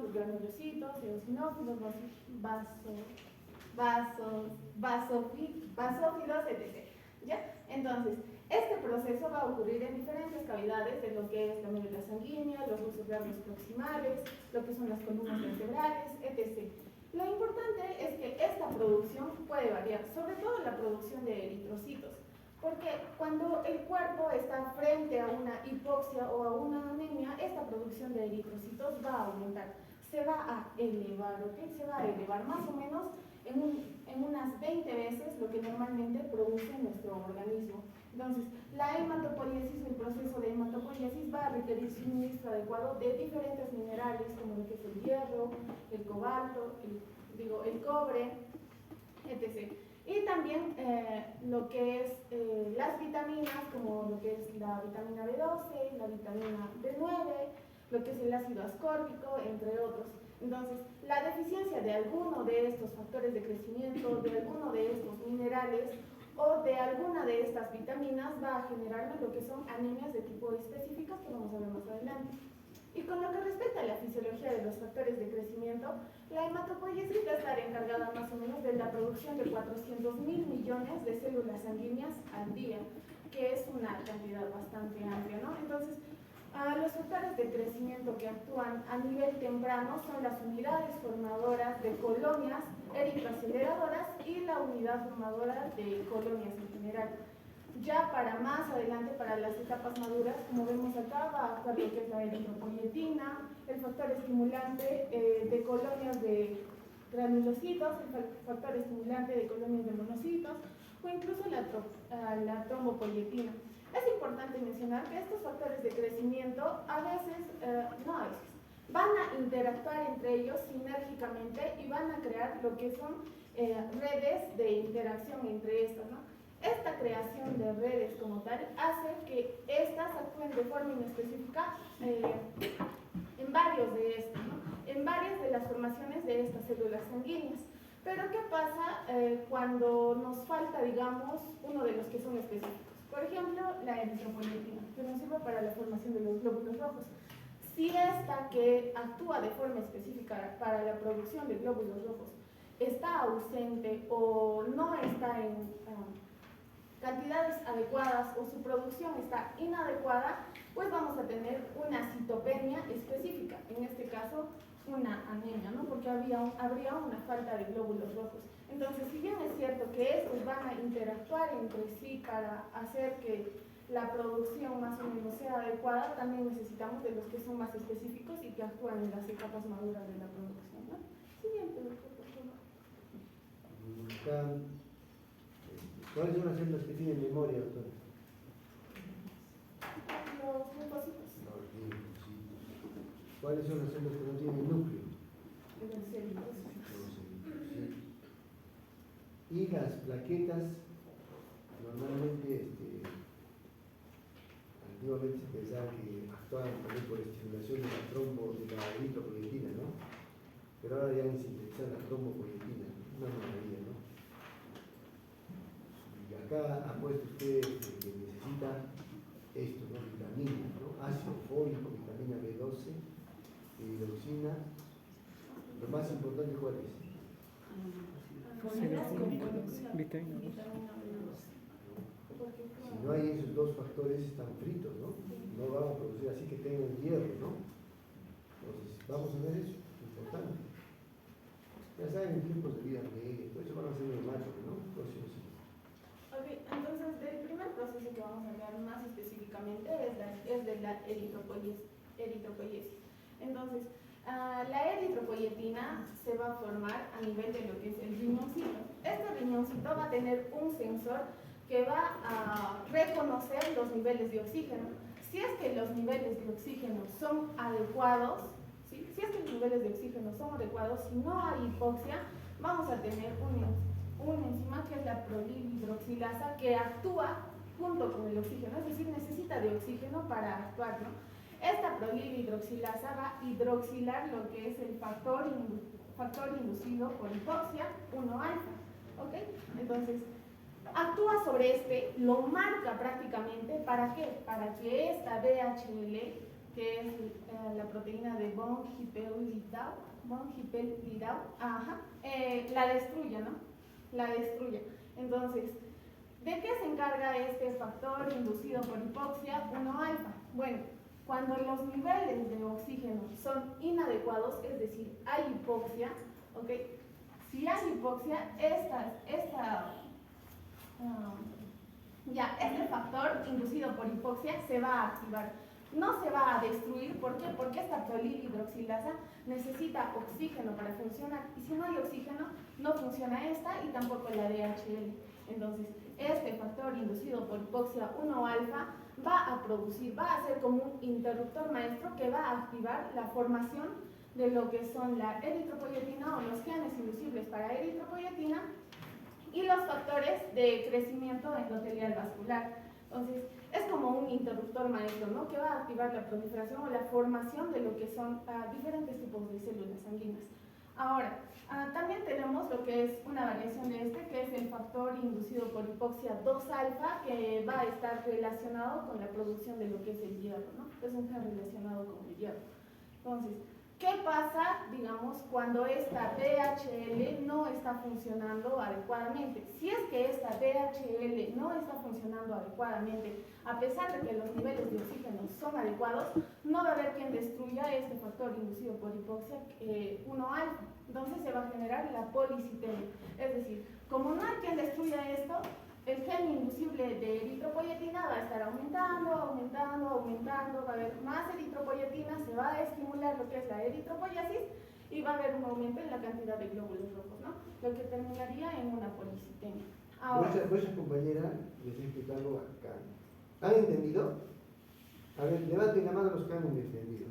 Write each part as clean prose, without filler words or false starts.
los granulocitos, eosinófilos, basófilos, etc. ¿Ya? Entonces, este proceso va a ocurrir en diferentes cavidades de lo que es la médula sanguínea, los huesos largos proximales, lo que son las columnas vertebrales, etc. Lo importante es que esta producción puede variar, sobre todo la producción de eritrocitos, porque cuando el cuerpo está frente a una hipoxia o a una anemia, esta producción de eritrocitos va a aumentar, se va a elevar, ¿ok? Se va a elevar más o menos en unas 20 veces lo que normalmente produce nuestro organismo. Entonces, la hematopoiesis, el proceso de hematopoiesis va a requerir suministro adecuado de diferentes minerales, como lo que es el hierro, el cobalto, el cobre, etc. Y también lo que es las vitaminas, como lo que es la vitamina B12, la vitamina B9, lo que es el ácido ascórbico, entre otros. Entonces, la deficiencia de alguno de estos factores de crecimiento, de alguno de estos minerales o de alguna de estas vitaminas va a generarnos lo que son anemias de tipo específicas que vamos a ver más adelante. Y con lo que respecta a la fisiología de los factores de crecimiento, la hematopoiesis va a estar encargada más o menos de la producción de 400.000 millones de células sanguíneas al día, que es una cantidad bastante amplia, ¿no? Entonces, los factores de crecimiento que actúan a nivel temprano son las unidades formadoras de colonias eritroaceleradoras y la unidad formadora de colonias en general. Ya para más adelante, para las etapas maduras, como vemos acá, va a actuar lo que es la eritropoyetina, el factor estimulante de colonias de granulocitos, el factor estimulante de colonias de monocitos, o incluso la trombopoyetina. Es importante mencionar que estos factores de crecimiento a veces, van a interactuar entre ellos sinérgicamente y van a crear lo que son redes de interacción entre estas, ¿no? Esta creación de redes como tal hace que estas actúen de forma inespecífica en varios de estos, ¿no? En varias de las formaciones de estas células sanguíneas. Pero ¿qué pasa cuando nos falta, digamos, uno de los que son específicos? Por ejemplo, la eritropoyetina, que nos sirve para la formación de los glóbulos rojos. Si esta que actúa de forma específica para la producción de glóbulos rojos está ausente o no está en cantidades adecuadas o su producción está inadecuada, pues vamos a tener una citopenia específica, en este caso una anemia, ¿no? Porque habría una falta de glóbulos rojos. Entonces, si bien es cierto que estos van a interactuar entre sí para hacer que la producción más o menos sea adecuada, también necesitamos de los que son más específicos y que actúan en las etapas maduras de la producción, ¿no? Siguiente, doctor, por favor. ¿Cuáles son las células que tienen memoria, doctor? Los linfocitos. ¿Cuáles son las células que no tienen núcleo? Los células. Y las plaquetas, normalmente, antiguamente se pensaba que actuaban también por estimulación de la eritropoyetina, ¿no? Pero ahora ya han sintetizado la trombopoyetina, una maravilla, ¿no? Y acá ha puesto usted que necesita esto, ¿no? Vitaminas, ¿no? Ácido fólico, vitamina B12, hidroxina. Lo más importante, ¿cuál es? Si no hay esos dos factores, están fritos, ¿no? No vamos a producir así que tengan hierro, ¿no? Entonces, vamos a ver eso, importante. Ya saben, en tiempos de vida media, por eso van a ser los machos, ¿no? Próximos. Ok, entonces el primer proceso que vamos a hablar más específicamente es de la eritropoiesis. Entonces, la eritropoyetina se va a formar a nivel de lo que es el riñoncito. Este riñoncito va a tener un sensor que va a reconocer los niveles de oxígeno. Si es que los niveles de oxígeno son adecuados, ¿sí? Si es que los niveles de oxígeno son adecuados, si no hay hipoxia, vamos a tener una enzima que es la prolilhidroxilasa que actúa junto con el oxígeno, es decir, necesita de oxígeno para actuar, ¿no? Esta prolilhidroxilasa va a hidroxilar lo que es el factor inducido por hipoxia 1-alfa, ¿ok? Entonces, actúa sobre lo marca prácticamente, ¿para qué? Para que esta DHL que es la proteína de von Hippel-Lindau, la destruye, ¿no? La destruye. Entonces, ¿de qué se encarga este factor inducido por hipoxia 1-alfa? Bueno, cuando los niveles de oxígeno son inadecuados, es decir, hay hipoxia, ¿ok? Si hay hipoxia, este factor inducido por hipoxia se va a activar. No se va a destruir, ¿por qué? Porque esta prolilhidroxilasa necesita oxígeno para funcionar, y si no hay oxígeno, no funciona esta y tampoco la DHL. Entonces, este factor inducido por hipoxia 1-alfa va a ser como un interruptor maestro que va a activar la formación de lo que son la eritropoyetina o los genes inducibles para eritropoyetina y los factores de crecimiento endotelial vascular. Entonces, es como un interruptor maestro, ¿no? Que va a activar la proliferación o la formación de lo que son diferentes tipos de células sanguíneas. Ahora, también tenemos lo que es una variación de que es el factor inducido por hipoxia 2-alfa, que va a estar relacionado con la producción de lo que es el hierro, ¿no? Es un gen relacionado con el hierro. Entonces, ¿qué pasa, digamos, cuando esta DHL no está funcionando adecuadamente? Si es que esta DHL no está funcionando adecuadamente, a pesar de que los niveles de oxígeno son adecuados, no va a haber quien destruya este factor inducido por hipoxia 1-alfa. Entonces se va a generar la policitemia. Es decir, como no hay quien destruya esto, el gen inducible de eritropoyetina va a estar aumentando, va a haber más eritropoyetina, se va a estimular lo que es la eritropoiesis y va a haber un aumento en la cantidad de glóbulos rojos, ¿no? Lo que terminaría en una policitemia. Vuestra compañera les ha explicado acá. ¿Han entendido? A ver, levanten la mano los que han entendido.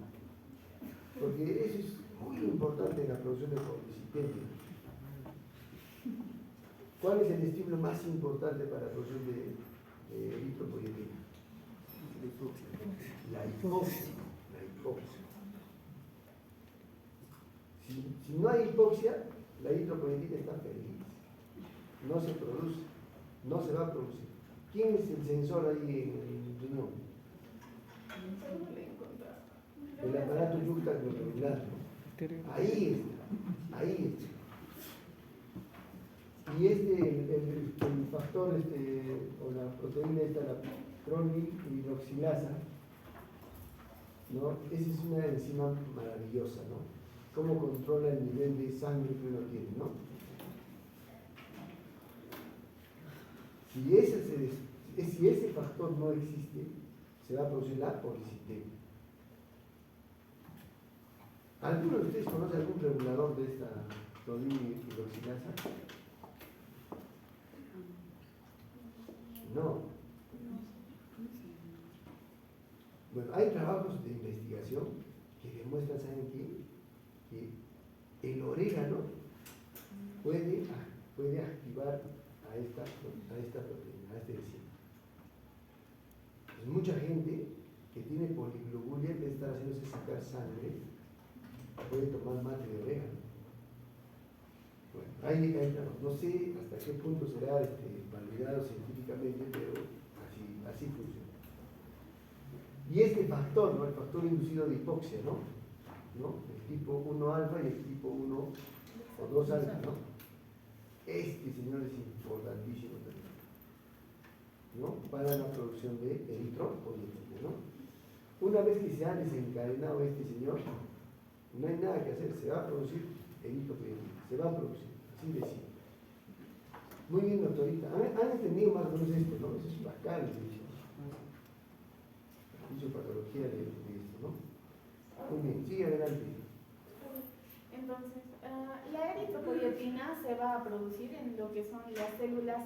Porque eso es muy importante en la producción de policitemia. ¿Cuál es el estímulo más importante para la producción de eritropoyetina? La hipoxia. Si no hay hipoxia, la eritropoyetina está feliz. No se produce, no se va a producir. ¿Quién es el sensor ahí en el riñón? El aparato yuxtaglomerular, ¿no? Ahí está. Y el factor, o la proteína esta, la prolihidroxilasa, ¿no? Esa es una enzima maravillosa, ¿no? Cómo controla el nivel de sangre que uno tiene, ¿no? Si ese factor no existe, se va a producir la policitemia. ¿Alguno de ustedes conoce algún regulador de esta prolihidroxilasa? No. Bueno, hay trabajos de investigación que demuestran, ¿saben qué? Que el orégano puede activar a esta proteína, a este enzima. Pues mucha gente que tiene poliglobulia, en vez de estar haciéndose sacar sangre, puede tomar mate de orégano. Bueno, no sé hasta qué punto será validado científicamente, pero así funciona. Y este factor, ¿no? El factor inducido de hipoxia, ¿no? El tipo 1-alfa y el tipo 1 o 2-alfa, ¿no? Señor, es importantísimo también, ¿no? Para la producción de eritropoyetina, ¿no? Una vez que se ha desencadenado señor, no hay nada que hacer, se va a producir eritropoyetina, se va a producir, así de simple. Muy bien, doctorita. ¿Han entendido más o menos esto, no? Eso es bacán, patología de esto, ¿no? Muy bien, sigue adelante. Entonces, la eritropoyetina se va a producir en lo que son las células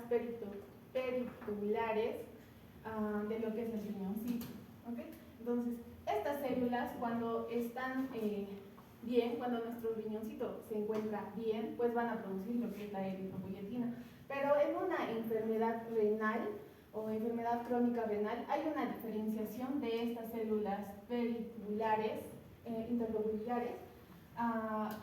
peritubulares de lo que es el riñoncito, ¿ok? Entonces, estas células cuando están bien, cuando nuestro riñoncito se encuentra bien, pues van a producir lo que es la eritropoyetina. Pero en una enfermedad renal o enfermedad crónica renal, hay una diferenciación de estas células peritubulares, interglobulares,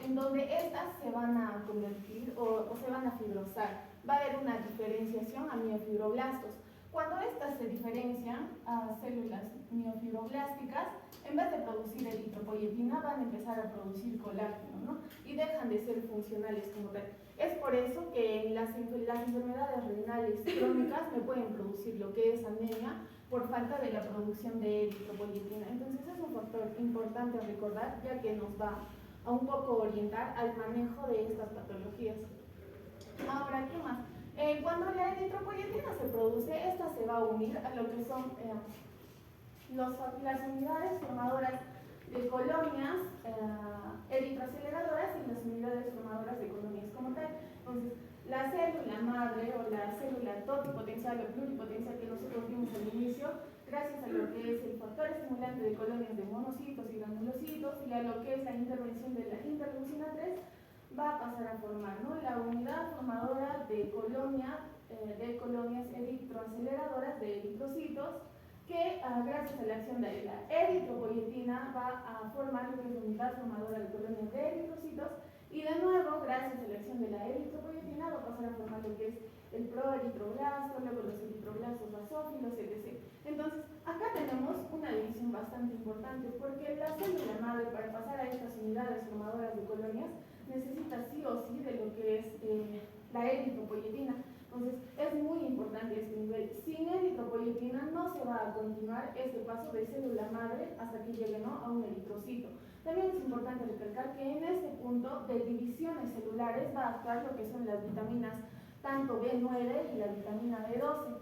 en donde estas se van a convertir o se van a fibrosar. Va a haber una diferenciación a miofibroblastos. Cuando estas se diferencian a células miofibroblásticas, en vez de producir eritropoyetina, van a empezar a producir colágeno, ¿no? Y dejan de ser funcionales como tal. Es por eso que en las enfermedades renales crónicas me pueden producir lo que es anemia por falta de la producción de eritropoyetina. Entonces es un factor importante a recordar, ya que nos va a un poco orientar al manejo de estas patologías. Ahora, ¿qué más? Cuando la eritropoyetina se produce, esta se va a unir a lo que son las unidades formadoras de colonias eritroaceleradoras y las unidades formadoras de colonias como tal. Entonces, la célula madre o la célula totipotencial o pluripotencial que nosotros vimos al inicio, gracias a lo que es el factor estimulante de colonias de monocitos y granulocitos y a lo que es la intervención de la interleucina 3, va a pasar a formar, ¿no?, la unidad formadora de colonias eritroaceleradoras de eritrocitos, que gracias a la acción de la eritropoyetina va a formar lo que es la unidad formadora de colonias de eritrocitos, y de nuevo, gracias a la acción de la eritropoyetina, va a pasar a formar lo que es el proeritroblasto, luego los eritroblastos basófilos, etc. Entonces, acá tenemos una división bastante importante, porque la célula madre, para pasar a estas unidades formadoras de colonias, necesita sí o sí de lo que es la eritropoyetina. Entonces, es muy importante este nivel. Sin eritropoyetina no se va a continuar este paso de célula madre hasta que llegue, ¿no?, a un eritrocito. También es importante recalcar que en este punto de divisiones celulares va a actuar lo que son las vitaminas tanto B9 y la vitamina B12.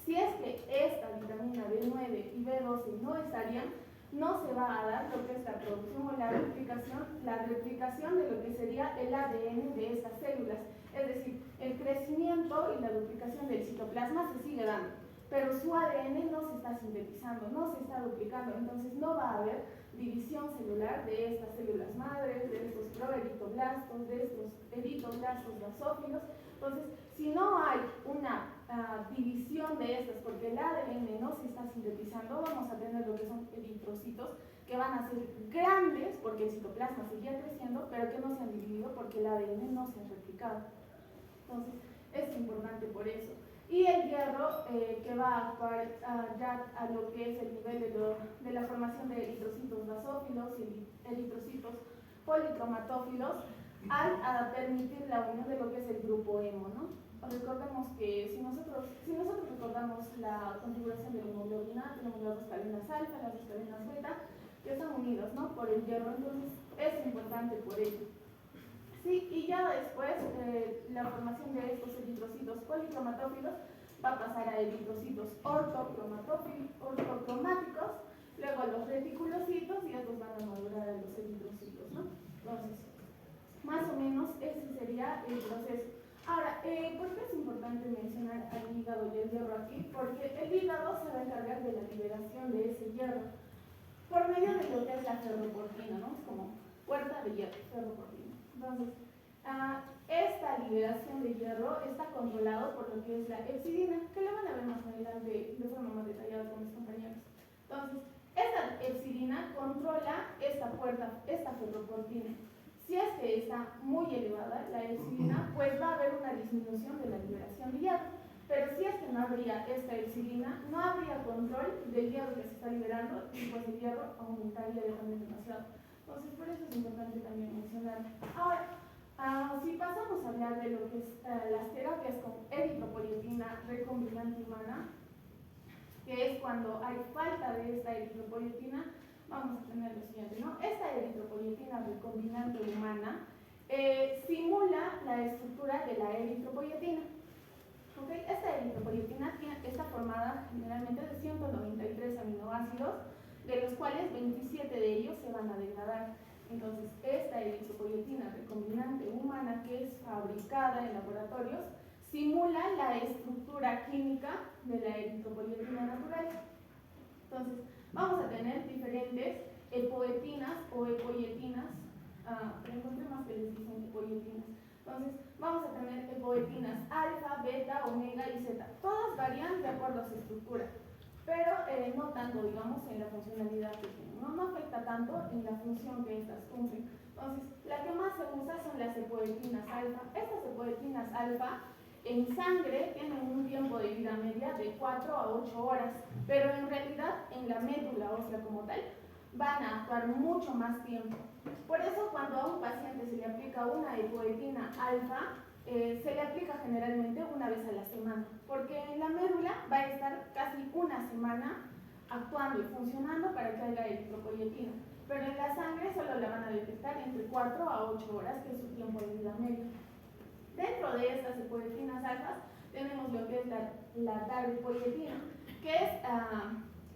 Si es que esta vitamina B9 y B12 no estarían, no se va a dar lo que es la producción o la replicación de lo que sería el ADN de estas células. Es decir, el crecimiento y la duplicación del citoplasma se sigue dando, pero su ADN no se está sintetizando, no se está duplicando, entonces no va a haber división celular de estas células madres, de estos proeritoblastos, de estos eritoblastos basófilos. Entonces, si no hay una división de estas, porque el ADN no se está sintetizando, vamos a tener lo que son eritrocitos que van a ser grandes porque el citoplasma seguía creciendo, pero que no se han dividido porque el ADN no se ha replicado. Entonces, es importante por eso. Y el hierro, que va a actuar ya a lo que es el nivel de la formación de eritrocitos basófilos y eritrocitos policromatófilos, al permitir la unión de lo que es el grupo hemo, ¿no? Recordemos que si nosotros recordamos la configuración de la hemoglobina, tenemos las dos cadenas alfa, las dos cadenas beta, que están unidas, ¿no?, por el hierro. Entonces es importante por ello. Sí, y ya después la formación de estos eritrocitos policromatófilos va a pasar a eritrocitos ortocromáticos, luego a los reticulocitos, y estos van a madurar a los eritrocitos, ¿no? Entonces, más o menos ese sería el proceso. Ahora, ¿por qué es importante mencionar al hígado y el hierro aquí? Porque el hígado se va a encargar de la liberación de ese hierro por medio de lo que es la ferroportina, ¿no? Es como puerta de hierro, ferroportina. Entonces, esta liberación de hierro está controlado por lo que es la epsidina, que lo van a ver más adelante de forma más detallada con mis compañeros. Entonces, esta epsidina controla esta puerta, esta ferroportina. Si es que está muy elevada la epsidina, pues va a haber una disminución de la liberación de hierro. Pero si es que no habría esta epsidina, no habría control del hierro que se está liberando, y pues el hierro aumentaría demasiado. Entonces, por eso es importante también mencionar. Ahora, si pasamos a hablar de lo que es las terapias con eritropoyetina recombinante humana, que es cuando hay falta de esta eritropoyetina, vamos a tener lo siguiente, ¿no? Esta eritropoyetina recombinante humana simula la estructura de la eritropoyetina. ¿Okay? Esta eritropoyetina está formada generalmente de 193 aminoácidos, de los cuales 27 de ellos se van a degradar. Entonces, esta eritropoyetina recombinante humana, que es fabricada en laboratorios, simula la estructura química de la eritropoyetina natural. Entonces, vamos a tener diferentes epoetinas o epoyetinas, encontré más que les dicen epoyetinas. Entonces, vamos a tener epoetinas alfa, beta, omega y zeta. Todas varían de acuerdo a su estructura, pero no tanto, digamos, en la funcionalidad que tienen, ¿no? No afecta tanto en la función que estas cumplen. Entonces, la que más se usa son las epoetinas alfa. Estas epoetinas alfa en sangre tienen un tiempo de vida media de 4 a 8 horas, pero en realidad en la médula ósea como tal van a actuar mucho más tiempo. Por eso cuando a un paciente se le aplica una epoetina alfa, se le aplica generalmente una vez a la semana, porque en la médula va a estar casi una semana actuando y funcionando para que haya eritropoyetina, pero en la sangre solo la van a detectar entre 4 a 8 horas, que es su tiempo de vida medio. Dentro de estas epoetinas alfas tenemos lo que es la darbepoetina, que es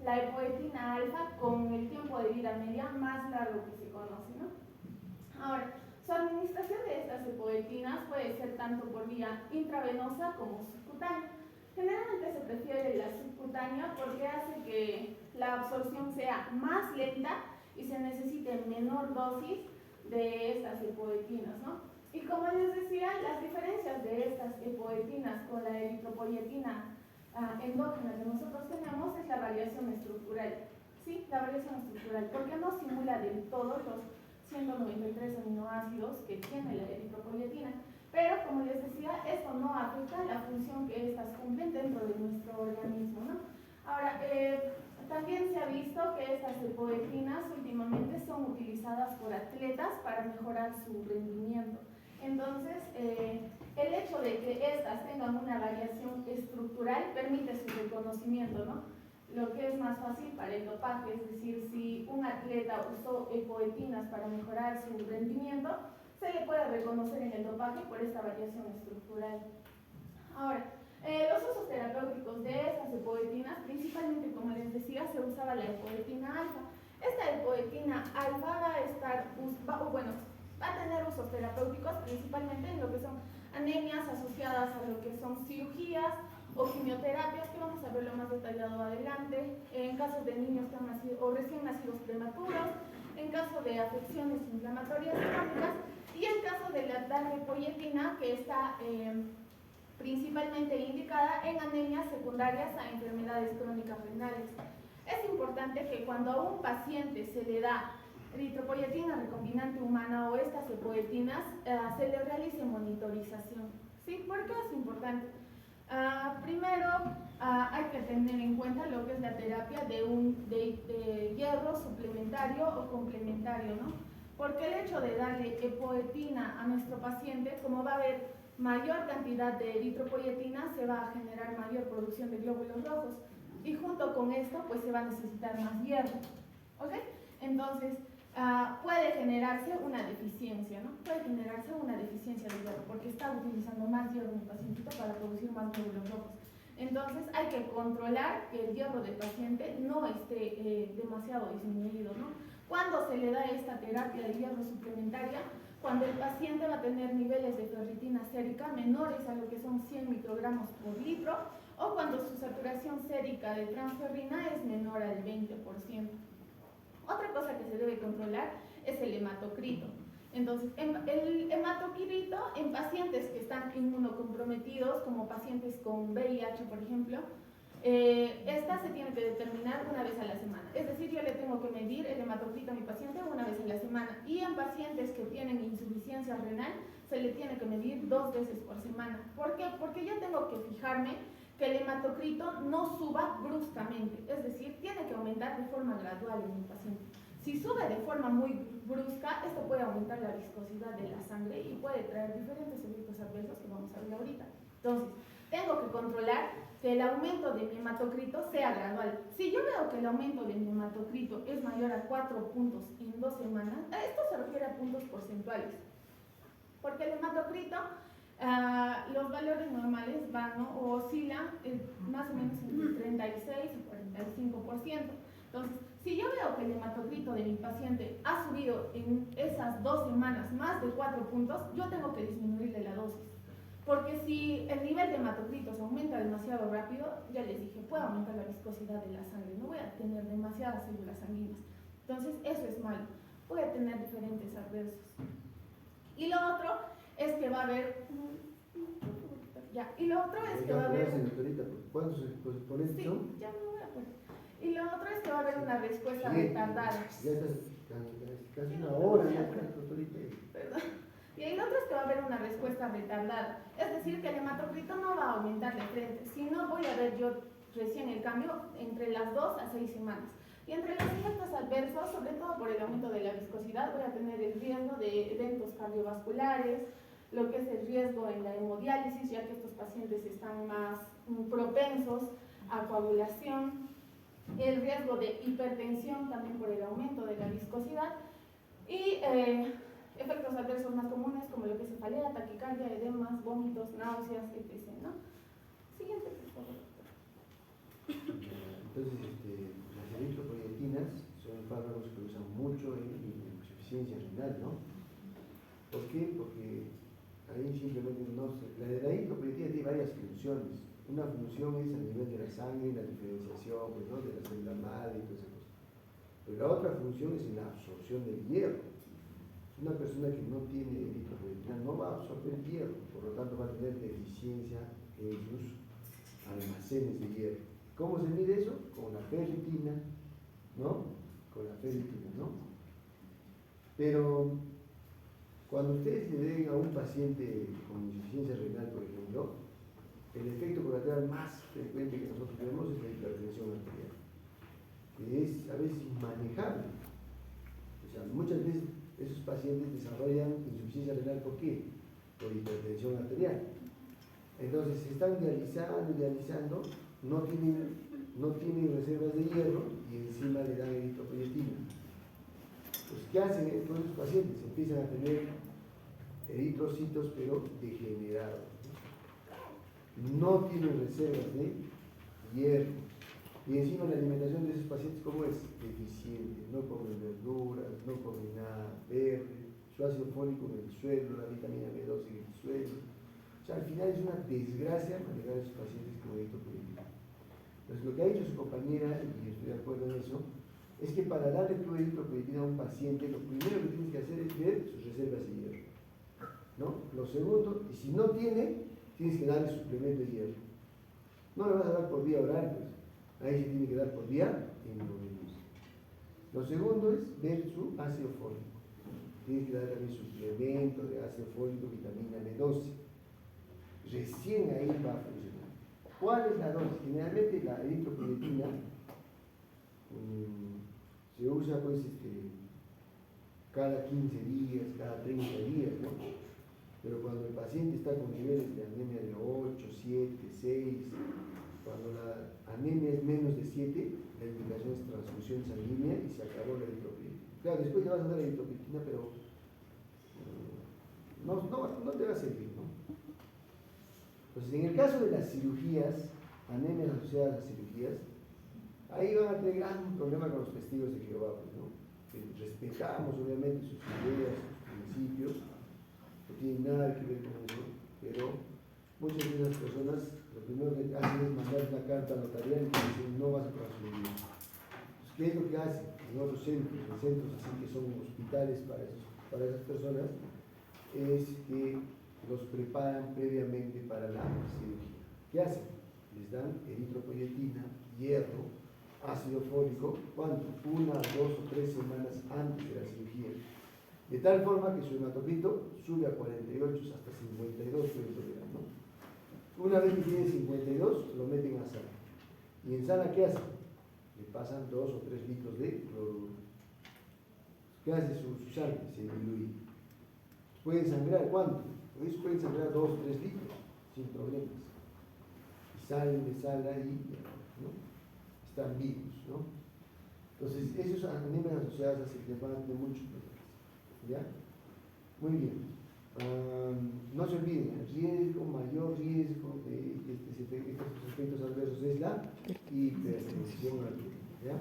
la epoetina alfa con el tiempo de vida media más largo que se conoce, ¿no? Ahora, su administración de estas epoetinas puede ser tanto por vía intravenosa como subcutánea. Generalmente se prefiere la subcutánea porque hace que la absorción sea más lenta y se necesite menor dosis de estas epoetinas, ¿no? Y como les decía, las diferencias de estas epoetinas con la eritropoyetina endógena que nosotros tenemos es la variación estructural. ¿Sí? La variación estructural, porque no simula del todo los 193 aminoácidos que tiene la eritropoyetina. Pero, como les decía, esto no afecta la función que estas cumplen dentro de nuestro organismo, ¿no? Ahora, también se ha visto que estas epoetinas últimamente son utilizadas por atletas para mejorar su rendimiento. Entonces, el hecho de que estas tengan una variación estructural permite su reconocimiento, ¿no? Lo que es más fácil para el dopaje, es decir, si un atleta usó epoetinas para mejorar su rendimiento, se le puede reconocer en el dopaje por esta variación estructural. Ahora, los usos terapéuticos de estas epoetinas, principalmente, como les decía, se usaba la epoetina alfa. Esta epoetina alfa va a tener usos terapéuticos principalmente en lo que son anemias asociadas a lo que son cirugías o quimioterapias, que vamos a verlo más detallado adelante, en casos de niños que han nacido o recién nacidos prematuros, en caso de afecciones inflamatorias crónicas y en caso de la darbepoetina, que está principalmente indicada en anemias secundarias a enfermedades crónicas renales. Es importante que cuando a un paciente se le da eritropoyetina recombinante humana o estas epoetinas, se le realice monitorización. ¿Sí? ¿Por qué es importante? Primero, hay que tener en cuenta lo que es la terapia de hierro suplementario o complementario, ¿no? Porque el hecho de darle epoetina a nuestro paciente, como va a haber mayor cantidad de eritropoyetina, se va a generar mayor producción de glóbulos rojos y junto con esto pues se va a necesitar más hierro, ¿ok? Entonces puede generarse una deficiencia, ¿no? Puede generarse una deficiencia de hierro porque está utilizando más hierro en el pacientito para producir más glóbulos rojos. Entonces hay que controlar que el hierro del paciente no esté demasiado disminuido, ¿no? Cuando se le da esta terapia de hierro suplementaria, cuando el paciente va a tener niveles de ferritina sérica menores a lo que son 100 microgramos por litro, o cuando su saturación sérica de transferrina es menor al 20%. Otra cosa que se debe controlar es el hematocrito. Entonces, el hematocrito en pacientes que están inmunocomprometidos, como pacientes con VIH, por ejemplo, esta se tiene que determinar una vez a la semana. Es decir, yo le tengo que medir el hematocrito a mi paciente una vez a la semana. Y en pacientes que tienen insuficiencia renal, se le tiene que medir 2 veces por semana. ¿Por qué? Porque yo tengo que fijarme que el hematocrito no suba bruscamente. Es decir, tiene que aumentar de forma gradual en mi paciente. Si sube de forma muy brusca, esto puede aumentar la viscosidad de la sangre y puede traer diferentes efectos adversos que vamos a ver ahorita. Entonces, tengo que controlar que el aumento de mi hematocrito sea gradual. Si yo veo que el aumento de mi hematocrito es mayor a 4 puntos en 2 semanas, esto se refiere a puntos porcentuales. Porque el hematocrito, los valores normales van, ¿no? O oscilan más o menos entre 36 y 45%. Entonces, si yo veo que el hematocrito de mi paciente ha subido en esas 2 semanas más de 4 puntos, yo tengo que disminuirle la dosis. Porque si el nivel de hematocritos aumenta demasiado rápido, ya les dije, puede aumentar la viscosidad de la sangre, no voy a tener demasiadas células sanguíneas. Entonces, eso es malo, puede tener diferentes adversos. Y lo otro es que va a haber... Y lo otro es que va a haber... ¿Cuántos exponentes son? Sí, ya me voy a poner. Y lo otro es que va a haber una respuesta retardada. Ya estás casi una hora, ya, doctorita. Perdón. Y el otro es que va a haber una respuesta retardada. Es decir, que el hematocrito no va a aumentar de frente, sino voy a ver yo recién el cambio entre las 2 a 6 semanas. Y entre los efectos adversos, sobre todo por el aumento de la viscosidad, voy a tener el riesgo de eventos cardiovasculares, lo que es el riesgo en la hemodiálisis, ya que estos pacientes están más propensos a coagulación, el riesgo de hipertensión también por el aumento de la viscosidad y efectos adversos más comunes como lo que es cefalea, taquicardia, edemas, vómitos, náuseas, etc. ¿no? Siguiente, por favor. Entonces, las eritropoyetinas son fármacos que usan mucho en insuficiencia renal, ¿no? ¿Por qué? Porque ahí simplemente no se... La eritropoyetina tiene varias funciones. Una función es a nivel de la sangre, la diferenciación, pues, ¿no? De la célula madre y todas esas cosas. Pero la otra función es en la absorción del hierro. Una persona que no tiene eritropoyetina no va a absorber hierro, por lo tanto va a tener deficiencia en sus almacenes de hierro. ¿Cómo se mide eso? Con la ferritina, ¿no? Con la ferritina, ¿no? Pero cuando ustedes le den a un paciente con insuficiencia renal, por ejemplo, el efecto colateral más frecuente que nosotros vemos es la hipertensión arterial, que es a veces inmanejable. O sea, muchas veces esos pacientes desarrollan insuficiencia renal, ¿por qué? Por hipertensión arterial. Entonces se están dializando, no tienen reservas de hierro y encima le dan eritropoyetina. Pues, ¿qué hacen todos esos pacientes? Empiezan a tener eritrocitos, pero degenerados. No tienen reservas de hierro. Y encima la alimentación de esos pacientes, ¿cómo es? Deficiente. No comen verduras, no comen nada verde, su ácido fólico en el suelo, la vitamina B2 en el suelo. O sea, al final es una desgracia manejar a esos pacientes con eritropoyetina. Entonces, lo que ha hecho su compañera, y estoy de acuerdo en eso, es que para darle tu eritropoyetina a un paciente, lo primero que tienes que hacer es ver sus reservas de hierro, ¿no? Lo segundo, y si no tiene, tienes que darle suplemento de hierro. No le vas a dar por vía oral, pues. Ahí se tiene que dar por vía endovenosa. Lo segundo es ver su ácido fólico. Tienes que dar también suplemento de ácido fólico, vitamina B12. Recién ahí va a funcionar. ¿Cuál es la dosis? Generalmente la eritropoyetina se usa pues cada 15 días, cada 30 días, ¿no? Pero cuando el paciente está con niveles de anemia de 8, 7, 6, cuando la anemia es menos de 7, la indicación es transfusión sanguínea y se acabó la eritropoyetina. Claro, después le vas a dar eritropoyetina, pero no te va a servir, ¿no? Entonces, en el caso de las cirugías, anemias asociadas a cirugías, ahí van a tener gran problema con los testigos de Jehová, pues, ¿no? Respetamos obviamente sus ideas, sus principios, no tienen nada que ver con eso, pero muchas de esas personas lo primero que hacen es mandar una carta notarial y dicen no vas a transferir. Entonces, ¿qué es lo que hacen? En otros centros, en centros así que son hospitales para esas personas, es que los preparan previamente para la cirugía. ¿Qué hacen? Les dan eritropoyetina, hierro, ácido fólico, ¿cuánto? 1, 2 o 3 semanas antes de la cirugía. De tal forma que su hematocrito sube a 48 hasta 52 puede tolerar, ¿no? Una vez que tiene 52, lo meten a sala. ¿Y en sala qué hacen? Le pasan 2 o 3 litros de cloruro. ¿Qué hace su sangre? Se diluye. ¿Pueden sangrar cuánto? Pues pueden sangrar 2 o 3 litros, sin problemas. Y salen de sala y, ¿no? Están vivos, ¿no? Entonces, esos anemias asociadas a cirugía van a tener muchos problemas. ¿Ya? Muy bien. No se olviden, el mayor riesgo de estos efectos adversos es la hipertensión arterial, ¿ya?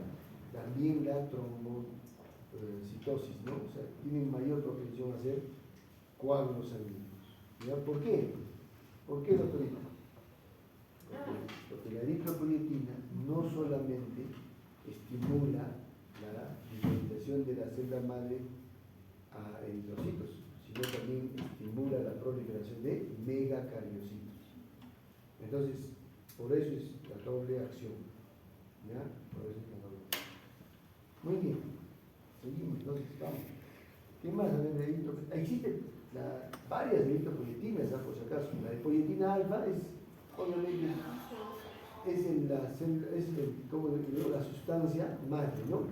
También la trombocitosis, ¿no? O sea, tienen mayor propensión a hacer coágulos sanguíneos. ¿Ya? ¿Por qué? ¿Por qué, doctorita? Porque la eritropoyetina no solamente estimula la diferenciación de la célula madre a eritrocitos, sino también estimula la proliferación de megacariocitos. Entonces, por eso es la doble acción. ¿Ya? Por eso es la doble acción. Muy bien. Seguimos, entonces vamos. ¿Qué más? A ver, existe varias eritropoyetinas, por si acaso. La epoyetina alfa es, obviamente, la sustancia madre, ¿no?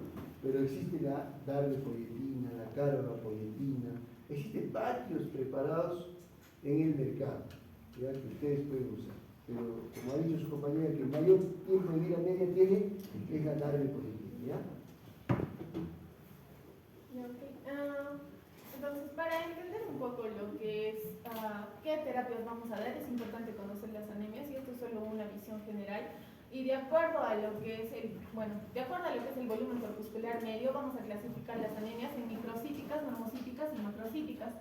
Pero existe la darbepoyetina, la carbapoyetina, existen varios preparados en el mercado, ¿ya? Que ustedes pueden usar. Pero como ha dicho su compañera, que el mayor tiempo de vida media tiene es la darbepoyetina, ¿ya? Entonces, para entender un poco lo que es qué terapias vamos a dar, es importante conocer las anemias, y esto es solo una visión general. Y de acuerdo a lo que es el volumen corpuscular medio, vamos a clasificar las anemias en microcíticas, normocíticas y macrocíticas.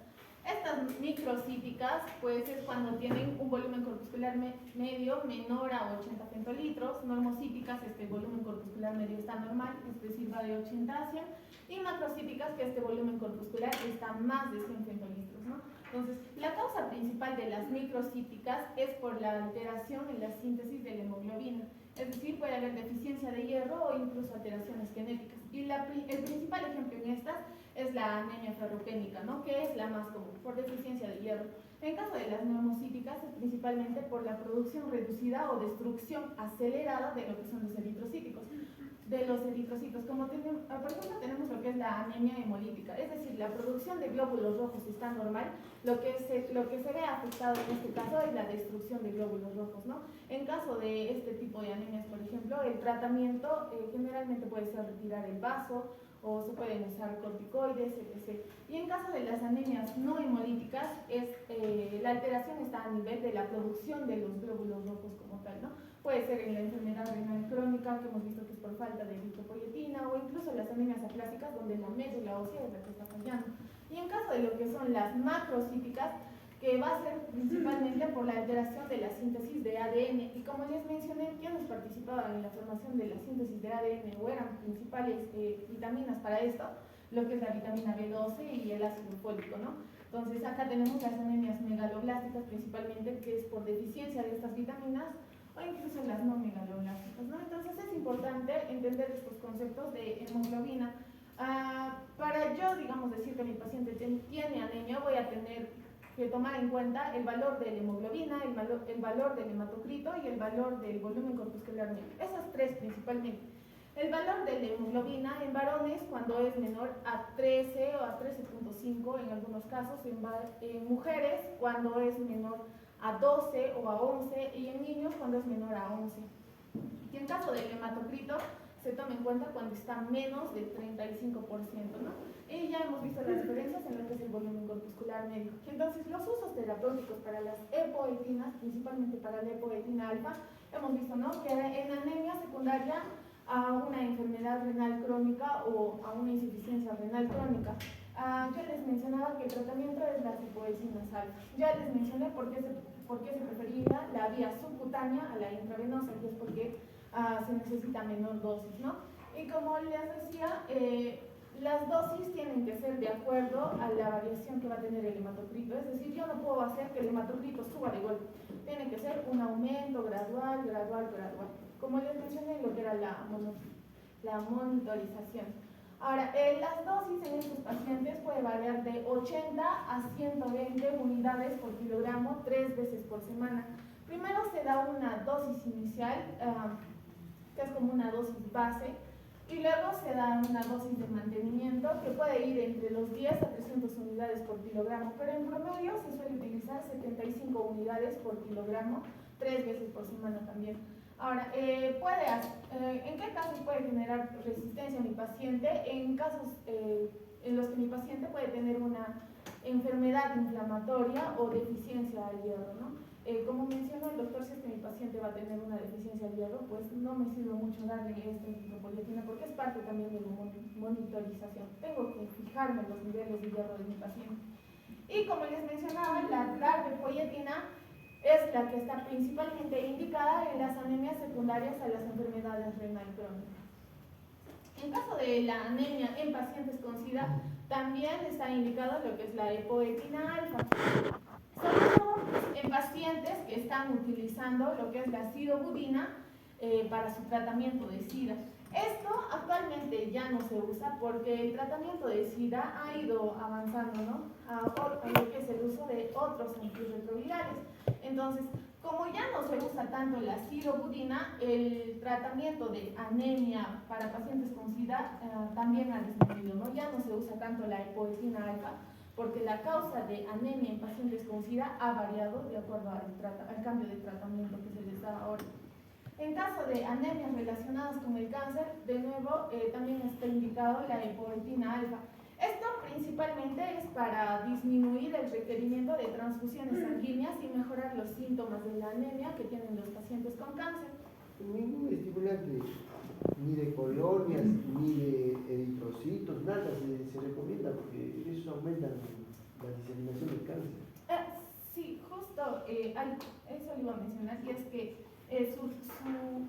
Estas microcíticas, pues, es cuando tienen un volumen corpuscular medio menor a 80 femtolitros. Normocíticas, el volumen corpuscular medio está normal, es decir, va de 80 a 100. Y macrocíticas, que este volumen corpuscular está más de 100 femtolitros, ¿no? Entonces, la causa principal de las microcíticas es por la alteración en la síntesis de la hemoglobina. Es decir, puede haber deficiencia de hierro o incluso alteraciones genéticas. Y el principal ejemplo en estas es la anemia ferropénica, ¿no? Que es la más común, por deficiencia de hierro. En caso de las normocíticas, es principalmente por la producción reducida o destrucción acelerada de lo que son los eritrocíticos. Como por ejemplo, tenemos lo que es la anemia hemolítica, es decir, la producción de glóbulos rojos está normal, lo que se ve afectado en este caso es la destrucción de glóbulos rojos, ¿no? En caso de este tipo de anemias, por ejemplo, el tratamiento generalmente puede ser retirar el vaso, o se pueden usar corticoides, etc. Y en caso de las anemias no hemolíticas, la alteración está a nivel de la producción de los glóbulos rojos como tal, ¿no? Puede ser en la enfermedad renal crónica, que hemos visto que es por falta de eritropoyetina, o incluso las anemias aclásicas, donde la médula ósea es la que está fallando. Y en caso de lo que son las macrocíticas, que va a ser principalmente por la alteración de la síntesis de ADN. Y como les mencioné, quienes participaban en la formación de la síntesis de ADN o eran principales vitaminas para esto, lo que es la vitamina B12 y el ácido fólico, ¿no? Entonces acá tenemos las anemias megaloblásticas principalmente, que es por deficiencia de estas vitaminas, o incluso las no megaloblásticas, ¿no? Entonces es importante entender estos conceptos de hemoglobina. Para yo, digamos, decir que mi paciente tiene anemia, voy a tener que tomar en cuenta el valor de la hemoglobina, el valor del hematocrito y el valor del volumen corpuscular medio. Esas tres principalmente. El valor de la hemoglobina en varones cuando es menor a 13 o a 13.5 en algunos casos, en mujeres cuando es menor a 12 o a 11 y en niños cuando es menor a 11. Y en caso del hematocrito se toma en cuenta cuando está menos del 35%, ¿no? Y ya hemos visto las diferencias en lo que es el volumen corpuscular medio. Entonces, los usos terapéuticos para las epoetinas, principalmente para la epoetina alfa, hemos visto, ¿no?, que en anemia secundaria a una enfermedad renal crónica o a una insuficiencia renal crónica. Yo les mencionaba que el tratamiento es las epoetinas alfa. Ya les mencioné por qué se prefería la vía subcutánea a la intravenosa, que es porque se necesita menor dosis, ¿no? Y como les decía, las dosis tienen que ser de acuerdo a la variación que va a tener el hematocrito. Es decir, yo no puedo hacer que el hematocrito suba de golpe. Tiene que ser un aumento gradual. Como les mencioné, lo que era la monitorización. Ahora, las dosis en estos pacientes puede variar de 80 a 120 unidades por kilogramo 3 veces por semana. Primero se da una dosis inicial, que es como una dosis base, y luego se da una dosis de mantenimiento que puede ir entre los 10 a 300 unidades por kilogramo, pero en promedio se suele utilizar 75 unidades por kilogramo 3 veces por semana también. Ahora, ¿en qué casos puede generar resistencia a mi paciente? En casos en los que mi paciente puede tener una enfermedad inflamatoria o deficiencia al hierro, ¿no? Como mencionó el doctor, si es que mi paciente va a tener una deficiencia al hierro, pues no me sirve mucho darle esta eritropoyetina porque es parte también de la monitorización. Tengo que fijarme los niveles de hierro de mi paciente. Y como les mencionaba, la darbepoyetina es la que está principalmente indicada en las anemias secundarias a las enfermedades renal crónicas. En caso de la anemia en pacientes con SIDA, también está indicado lo que es la epoetina alfa. Sobre todo en pacientes que están utilizando lo que es la sidobudina para su tratamiento de SIDA. Esto actualmente ya no se usa porque el tratamiento de SIDA ha ido avanzando, ¿no? A lo que es el uso de otros antirretrovirales. Entonces, como ya no se usa tanto la sirobudina, el tratamiento de anemia para pacientes con SIDA también ha disminuido, ¿no? Ya no se usa tanto la epoetina alfa, porque la causa de anemia en pacientes con SIDA ha variado de acuerdo al cambio de tratamiento que se les da ahora. En caso de anemias relacionadas con el cáncer, de nuevo también está indicado la epoetina alfa. Esto principalmente es para disminuir el requerimiento de transfusiones sanguíneas y mejorar los síntomas de la anemia que tienen los pacientes con cáncer. Ningún estimulante, ni de colonias, ni de eritrocitos, nada se recomienda porque eso aumenta la diseminación del cáncer. Sí, justo eso lo iba a mencionar, y es que su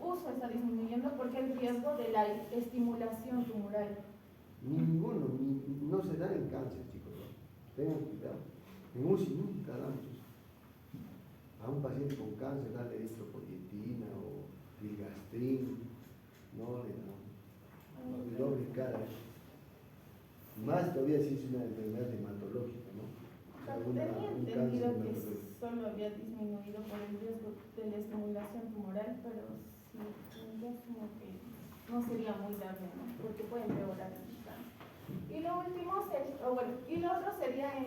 uso está disminuyendo porque el riesgo de la estimulación tumoral. Ninguno, no se da en cáncer, chicos, ¿no? Tengan cuidado. En UCI nunca damos eso. A un paciente con cáncer darle eritropoyetina o filgastrin, no le damos. De doble cara. Más todavía si es una enfermedad hematológica, ¿no? Tenía entendido que solo había disminuido por el riesgo de la estimulación tumoral, pero sí, como que no sería muy grave, ¿no? Porque puede empeorar el cáncer. Y lo último, y lo otro sería en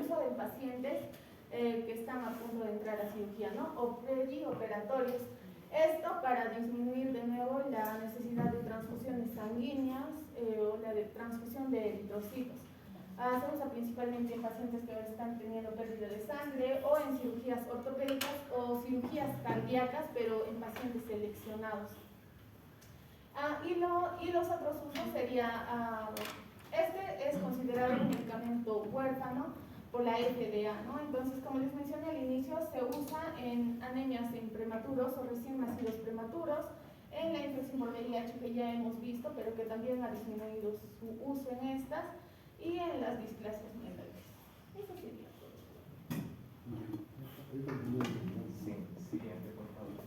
uso de pacientes que están a punto de entrar a cirugía, ¿no? O perioperatorios. Esto para disminuir de nuevo la necesidad de transfusiones sanguíneas o la de transfusión de eritrocitos. Se usa principalmente en pacientes que están teniendo pérdida de sangre o en cirugías ortopédicas o cirugías cardíacas, pero en pacientes seleccionados. Y los otros usos sería, este es considerado un medicamento huérfano por la FDA, ¿no? Entonces, como les mencioné al inicio, se usa en anemias en prematuros o recién nacidos prematuros, en la infección por VIH que ya hemos visto, pero que también ha disminuido su uso en estas, y en las displasias mieloides. Eso sería todo. Sí, siguiente, por favor.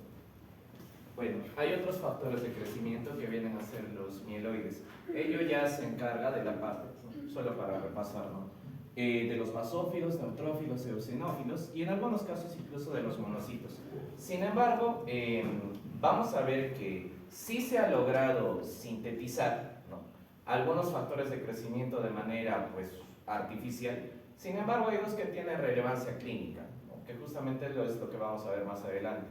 Bueno, hay otros factores de crecimiento que vienen a ser los mieloides. Ello ya se encarga de la parte, ¿no? Solo para repasar, ¿no? De los basófilos, neutrófilos, eosinófilos y en algunos casos incluso de los monocitos. Sin embargo, vamos a ver que sí se ha logrado sintetizar, ¿no?, algunos factores de crecimiento de manera pues artificial. Sin embargo, hay dos que tienen relevancia clínica, ¿no?, que justamente es lo que vamos a ver más adelante.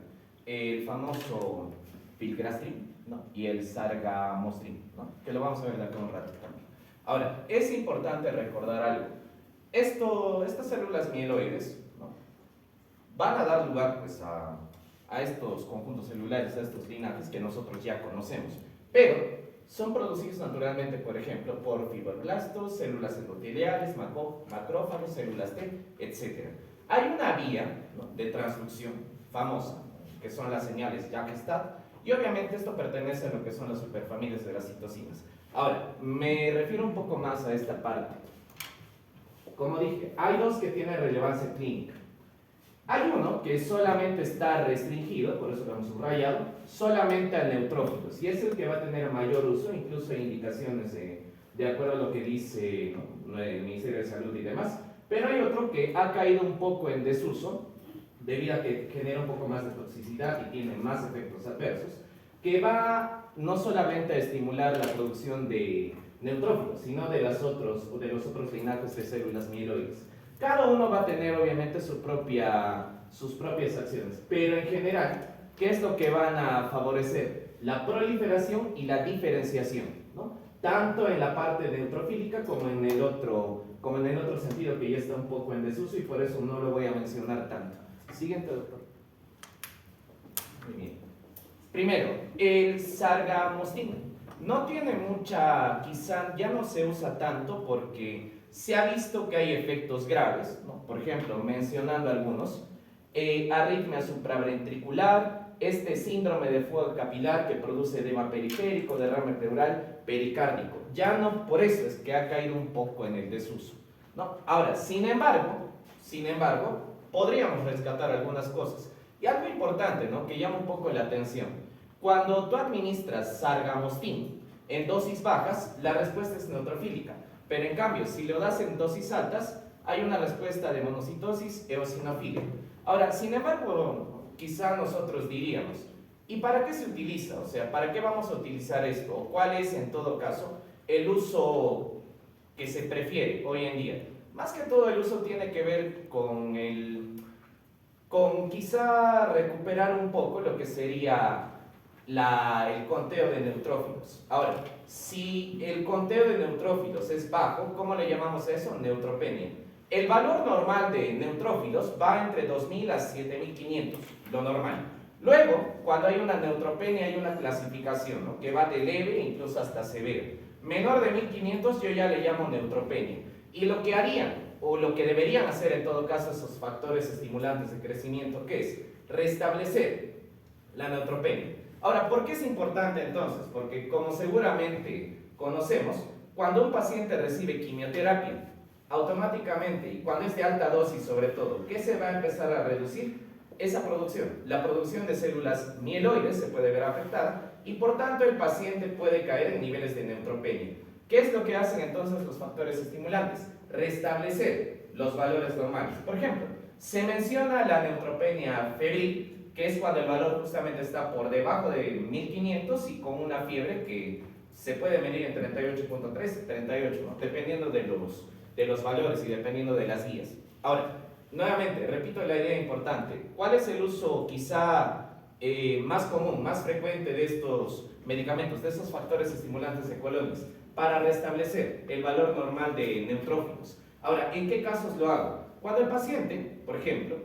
El famoso filgrastim, ¿no?, y el sargamostrin, ¿no?, que lo vamos a ver de acá un rato también. Ahora, es importante recordar algo. Estas células mieloides, ¿no?, van a dar lugar pues a estos conjuntos celulares, a estos linajes que nosotros ya conocemos, pero son producidos naturalmente, por ejemplo, por fibroblastos, células endoteliales, macrófagos, células T, etc. Hay una vía, ¿no?, de transducción famosa, que son las señales Jack-Stat, y obviamente esto pertenece a lo que son las superfamilias de las citocinas. Ahora, me refiero un poco más a esta parte. Como dije, hay dos que tienen relevancia clínica. Hay uno que solamente está restringido, por eso lo hemos subrayado, solamente a neutrófilos, y es el que va a tener mayor uso, incluso hay indicaciones de acuerdo a lo que dice, ¿no?, el Ministerio de Salud y demás, pero hay otro que ha caído un poco en desuso, debido a que genera un poco más de toxicidad y tiene más efectos adversos, que va no solamente a estimular la producción de neutrófilos, sino de los otros linajes de células mieloides. Cada uno va a tener obviamente sus propias acciones, pero en general, ¿qué es lo que van a favorecer? La proliferación y la diferenciación, ¿no?, tanto en la parte neutrofílica como en el otro sentido que ya está un poco en desuso, y por eso no lo voy a mencionar tanto. Siguiente, doctor. Muy bien. Primero, el sargamostrin. No tiene mucha, quizá ya no se usa tanto porque se ha visto que hay efectos graves, ¿no? Por ejemplo, mencionando algunos, arritmia supraventricular, este síndrome de fuga capilar que produce edema periférico, derrame pleural, pericárdico. Ya no, por eso es que ha caído un poco en el desuso, ¿no? Ahora, sin embargo, podríamos rescatar algunas cosas. Y algo importante, ¿no?, que llama un poco la atención. Cuando tú administras sargamostin en dosis bajas, la respuesta es neutrofílica. Pero en cambio, si lo das en dosis altas, hay una respuesta de monocitosis eosinófila. Ahora, sin embargo, quizá nosotros diríamos, ¿y para qué se utiliza? O sea, ¿para qué vamos a utilizar esto? ¿O cuál es, en todo caso, el uso que se prefiere hoy en día? Más que todo, el uso tiene que ver con quizá recuperar un poco lo que sería el conteo de neutrófilos. Ahora, si el conteo de neutrófilos es bajo, ¿cómo le llamamos a eso? Neutropenia. El valor normal de neutrófilos va entre 2000 a 7500, lo normal. Luego, cuando hay una neutropenia, hay una clasificación, ¿no?, que va de leve incluso hasta severa. Menor de 1500 yo ya le llamo neutropenia. Y lo que harían, o lo que deberían hacer en todo caso esos factores estimulantes de crecimiento, ¿qué es? Restablecer la neutropenia. Ahora, ¿por qué es importante entonces? Porque como seguramente conocemos, cuando un paciente recibe quimioterapia, automáticamente, y cuando es de alta dosis sobre todo, ¿qué se va a empezar a reducir? Esa producción. La producción de células mieloides se puede ver afectada y por tanto el paciente puede caer en niveles de neutropenia. ¿Qué es lo que hacen entonces los factores estimulantes? Restablecer los valores normales. Por ejemplo, se menciona la neutropenia febril, que es cuando el valor justamente está por debajo de 1500 y con una fiebre que se puede medir en 38.3, 38, ¿no?, dependiendo de los valores y dependiendo de las guías. Ahora, nuevamente, repito la idea importante. ¿Cuál es el uso quizá más común, más frecuente de estos medicamentos, de estos factores estimulantes de colones? Para restablecer el valor normal de neutrófilos. Ahora, ¿en qué casos lo hago? Cuando el paciente, por ejemplo,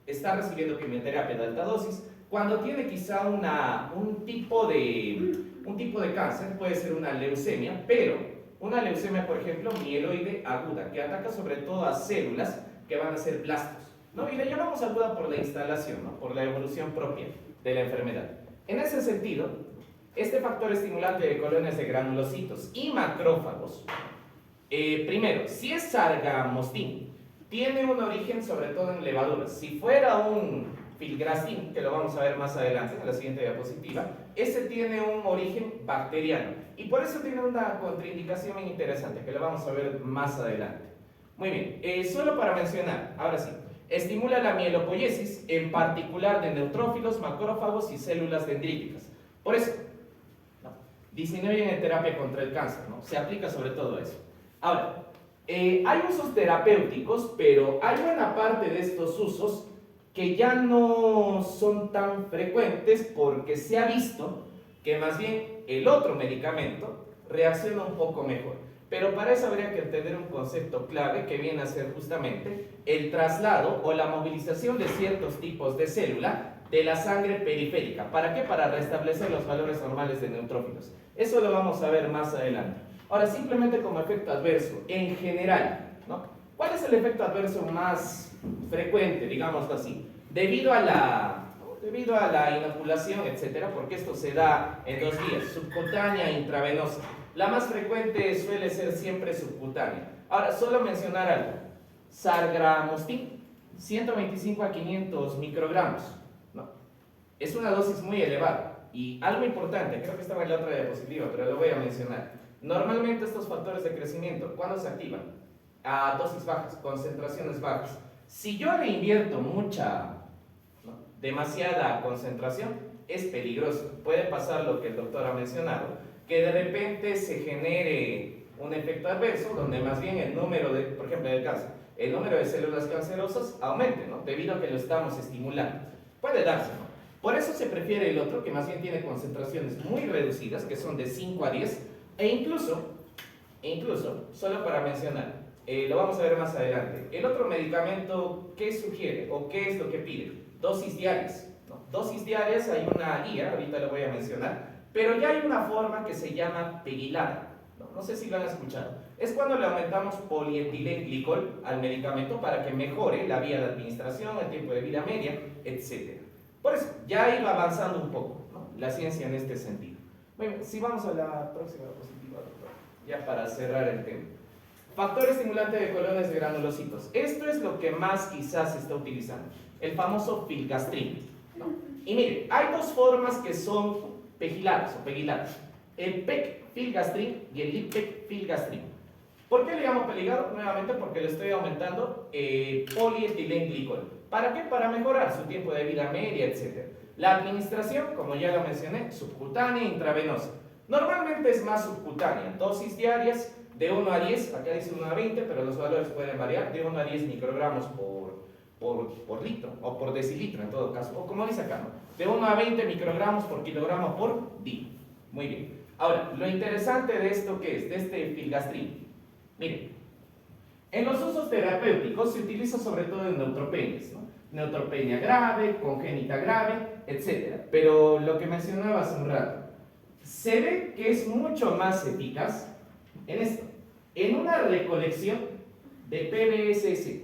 está recibiendo quimioterapia de alta dosis, cuando tiene quizá un tipo de cáncer, puede ser una leucemia, pero una leucemia, por ejemplo, mieloide aguda, que ataca sobre todo a células que van a ser blastos, ¿no? Y le llamamos aguda por la instalación, ¿no?, por la evolución propia de la enfermedad. En ese sentido, este factor estimulante de colonias de granulocitos y macrófagos, primero, si es sargamostin, tiene un origen sobre todo en levaduras. Si fuera un filgrastim, que lo vamos a ver más adelante en la siguiente diapositiva, ese tiene un origen bacteriano y por eso tiene una contraindicación muy interesante que lo vamos a ver más adelante. Muy bien, solo para mencionar, ahora sí, estimula la mielopoiesis, en particular de neutrófilos, macrófagos y células dendríticas. Por eso, disminuyen en terapia contra el cáncer, ¿no? Se aplica sobre todo eso. Ahora, hay usos terapéuticos, pero hay buena parte de estos usos que ya no son tan frecuentes porque se ha visto que más bien el otro medicamento reacciona un poco mejor. Pero para eso habría que entender un concepto clave que viene a ser justamente el traslado o la movilización de ciertos tipos de célula de la sangre periférica. ¿Para qué? Para restablecer los valores normales de neutrófilos. Eso lo vamos a ver más adelante. Ahora, simplemente como efecto adverso, en general, ¿no? ¿Cuál es el efecto adverso más frecuente, digámoslo así? Debido a la inoculación, etcétera, porque esto se da en dos vías, subcutánea e intravenosa. La más frecuente suele ser siempre subcutánea. Ahora, solo mencionar algo. Sargamostin, 125 a 500 microgramos, ¿no? Es una dosis muy elevada. Y algo importante, creo que estaba en la otra diapositiva, pero lo voy a mencionar. Normalmente estos factores de crecimiento, ¿cuándo se activan? A dosis bajas, concentraciones bajas. Si yo le invierto demasiada concentración, es peligroso. Puede pasar lo que el doctor ha mencionado, que de repente se genere un efecto adverso, donde más bien el número de, por ejemplo, en el cáncer, el número de células cancerosas aumente, ¿no?, debido a que lo estamos estimulando. Puede darse, ¿no? Por eso se prefiere el otro, que más bien tiene concentraciones muy reducidas, que son de 5 a 10, e incluso, solo para mencionar, lo vamos a ver más adelante, el otro medicamento, ¿qué sugiere o qué es lo que pide? Dosis diarias, ¿no? Dosis diarias, hay una guía, ahorita lo voy a mencionar, pero ya hay una forma que se llama pegilada, no sé si lo han escuchado. Es cuando le aumentamos polietilenglicol al medicamento para que mejore la vía de administración, el tiempo de vida media, etc. Por eso, ya iba avanzando un poco, ¿no?, la ciencia en este sentido. Bueno, si vamos a la próxima diapositiva, doctor, ya para cerrar el tema. Factor estimulante de colonias de granulocitos. Esto es lo que más quizás se está utilizando, el famoso filgastrin, ¿no? Y mire, hay dos formas que son pegiladas o pegiladas. El peg-filgastrin y el ipeg-filgastrin. ¿Por qué le llamo peligado? Nuevamente porque le estoy aumentando polietilenglicol. ¿Para qué? Para mejorar su tiempo de vida media, etc. La administración, como ya lo mencioné, subcutánea e intravenosa. Normalmente es más subcutánea, dosis diarias de 1 a 10, acá dice 1 a 20, pero los valores pueden variar, de 1 a 10 microgramos por litro, o por decilitro en todo caso, o como dice acá, ¿no? De 1 a 20 microgramos por kilogramo por día. Muy bien. Ahora, lo interesante de esto, ¿qué es? De este filgastrin. Miren, en los usos terapéuticos se utiliza sobre todo en neutropenias, ¿no? Neutropenia grave, congénita grave, etc. Pero lo que mencionaba hace un rato, se ve que es mucho más eficaz en esto, en una recolección de PBSS.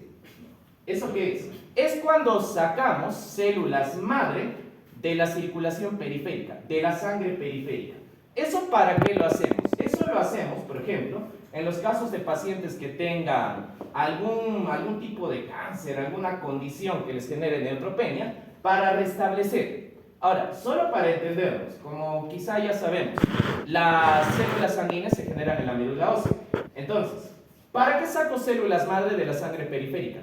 ¿Eso qué es? Es cuando sacamos células madre de la circulación periférica, de la sangre periférica. ¿Eso para qué lo hacemos? Eso lo hacemos, por ejemplo, en los casos de pacientes que tengan algún tipo de cáncer, alguna condición que les genere neutropenia, para restablecer. Ahora, solo para entendernos, como quizá ya sabemos, las células sanguíneas se generan en la médula ósea. Entonces, ¿para qué saco células madre de la sangre periférica?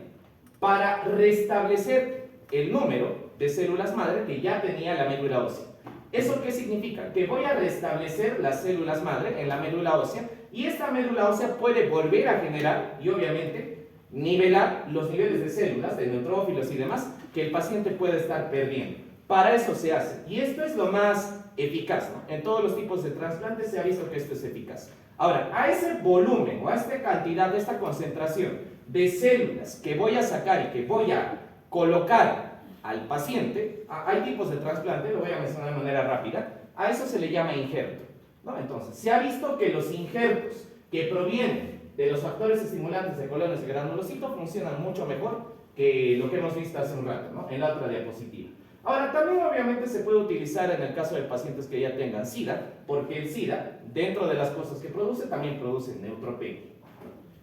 Para restablecer el número de células madre que ya tenía la médula ósea. ¿Eso qué significa? Que voy a restablecer las células madre en la médula ósea y esta médula ósea puede volver a generar y obviamente nivelar los niveles de células, de neutrófilos y demás que el paciente puede estar perdiendo. Para eso se hace. Y esto es lo más eficaz, ¿no? En todos los tipos de trasplantes se ha visto que esto es eficaz. Ahora, a ese volumen o a esta cantidad, a esta concentración de células que voy a sacar y que voy a colocar al paciente, hay tipos de trasplante, lo voy a mencionar de manera rápida, a eso se le llama injerto, ¿no? Entonces, se ha visto que los injertos que provienen de los factores estimulantes de colones y granulocitos funcionan mucho mejor que lo que hemos visto hace un rato, ¿no? En la otra diapositiva. Ahora, también obviamente se puede utilizar en el caso de pacientes que ya tengan SIDA, porque el SIDA, dentro de las cosas que produce, también produce neutropenia.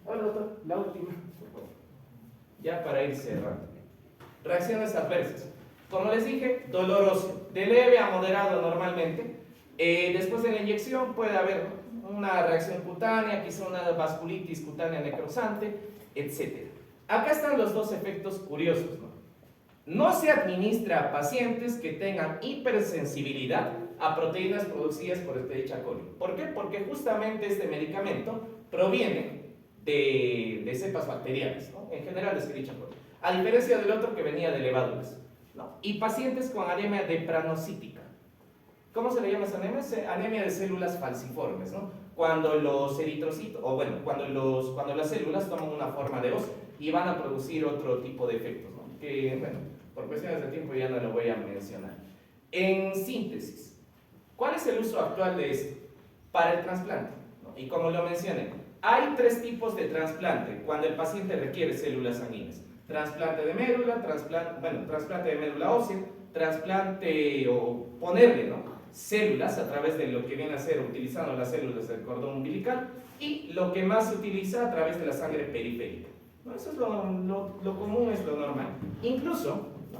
Ahora, doctor, la última, ya para ir cerrando. Reacciones adversas. Como les dije, doloroso, de leve a moderado normalmente. Después de la inyección puede haber una reacción cutánea, quizá una vasculitis cutánea necrosante, etc. Acá están los dos efectos curiosos, ¿no? No se administra a pacientes que tengan hipersensibilidad a proteínas producidas por Escherichia coli. ¿Por qué? Porque justamente este medicamento proviene de cepas bacterianas, ¿no? En general de Escherichia coli, a diferencia del otro que venía de levaduras, ¿no? Y pacientes con anemia depranocítica. ¿Cómo se le llama esa anemia? Anemia de células falciformes, ¿no? Cuando los eritrocitos, o bueno, cuando las células toman una forma de os y van a producir otro tipo de efectos, ¿no? Que, bueno, por cuestiones de tiempo ya no lo voy a mencionar. En síntesis, ¿cuál es el uso actual de esto? Para el trasplante, ¿no? Y como lo mencioné, hay tres tipos de trasplante cuando el paciente requiere células sanguíneas. Trasplante de médula, trasplante de médula ósea, trasplante o ponerle, ¿no?, células a través de lo que viene a ser utilizando las células del cordón umbilical y lo que más se utiliza a través de la sangre periférica, ¿no? Eso es lo común, es lo normal. Incluso, ¿no?,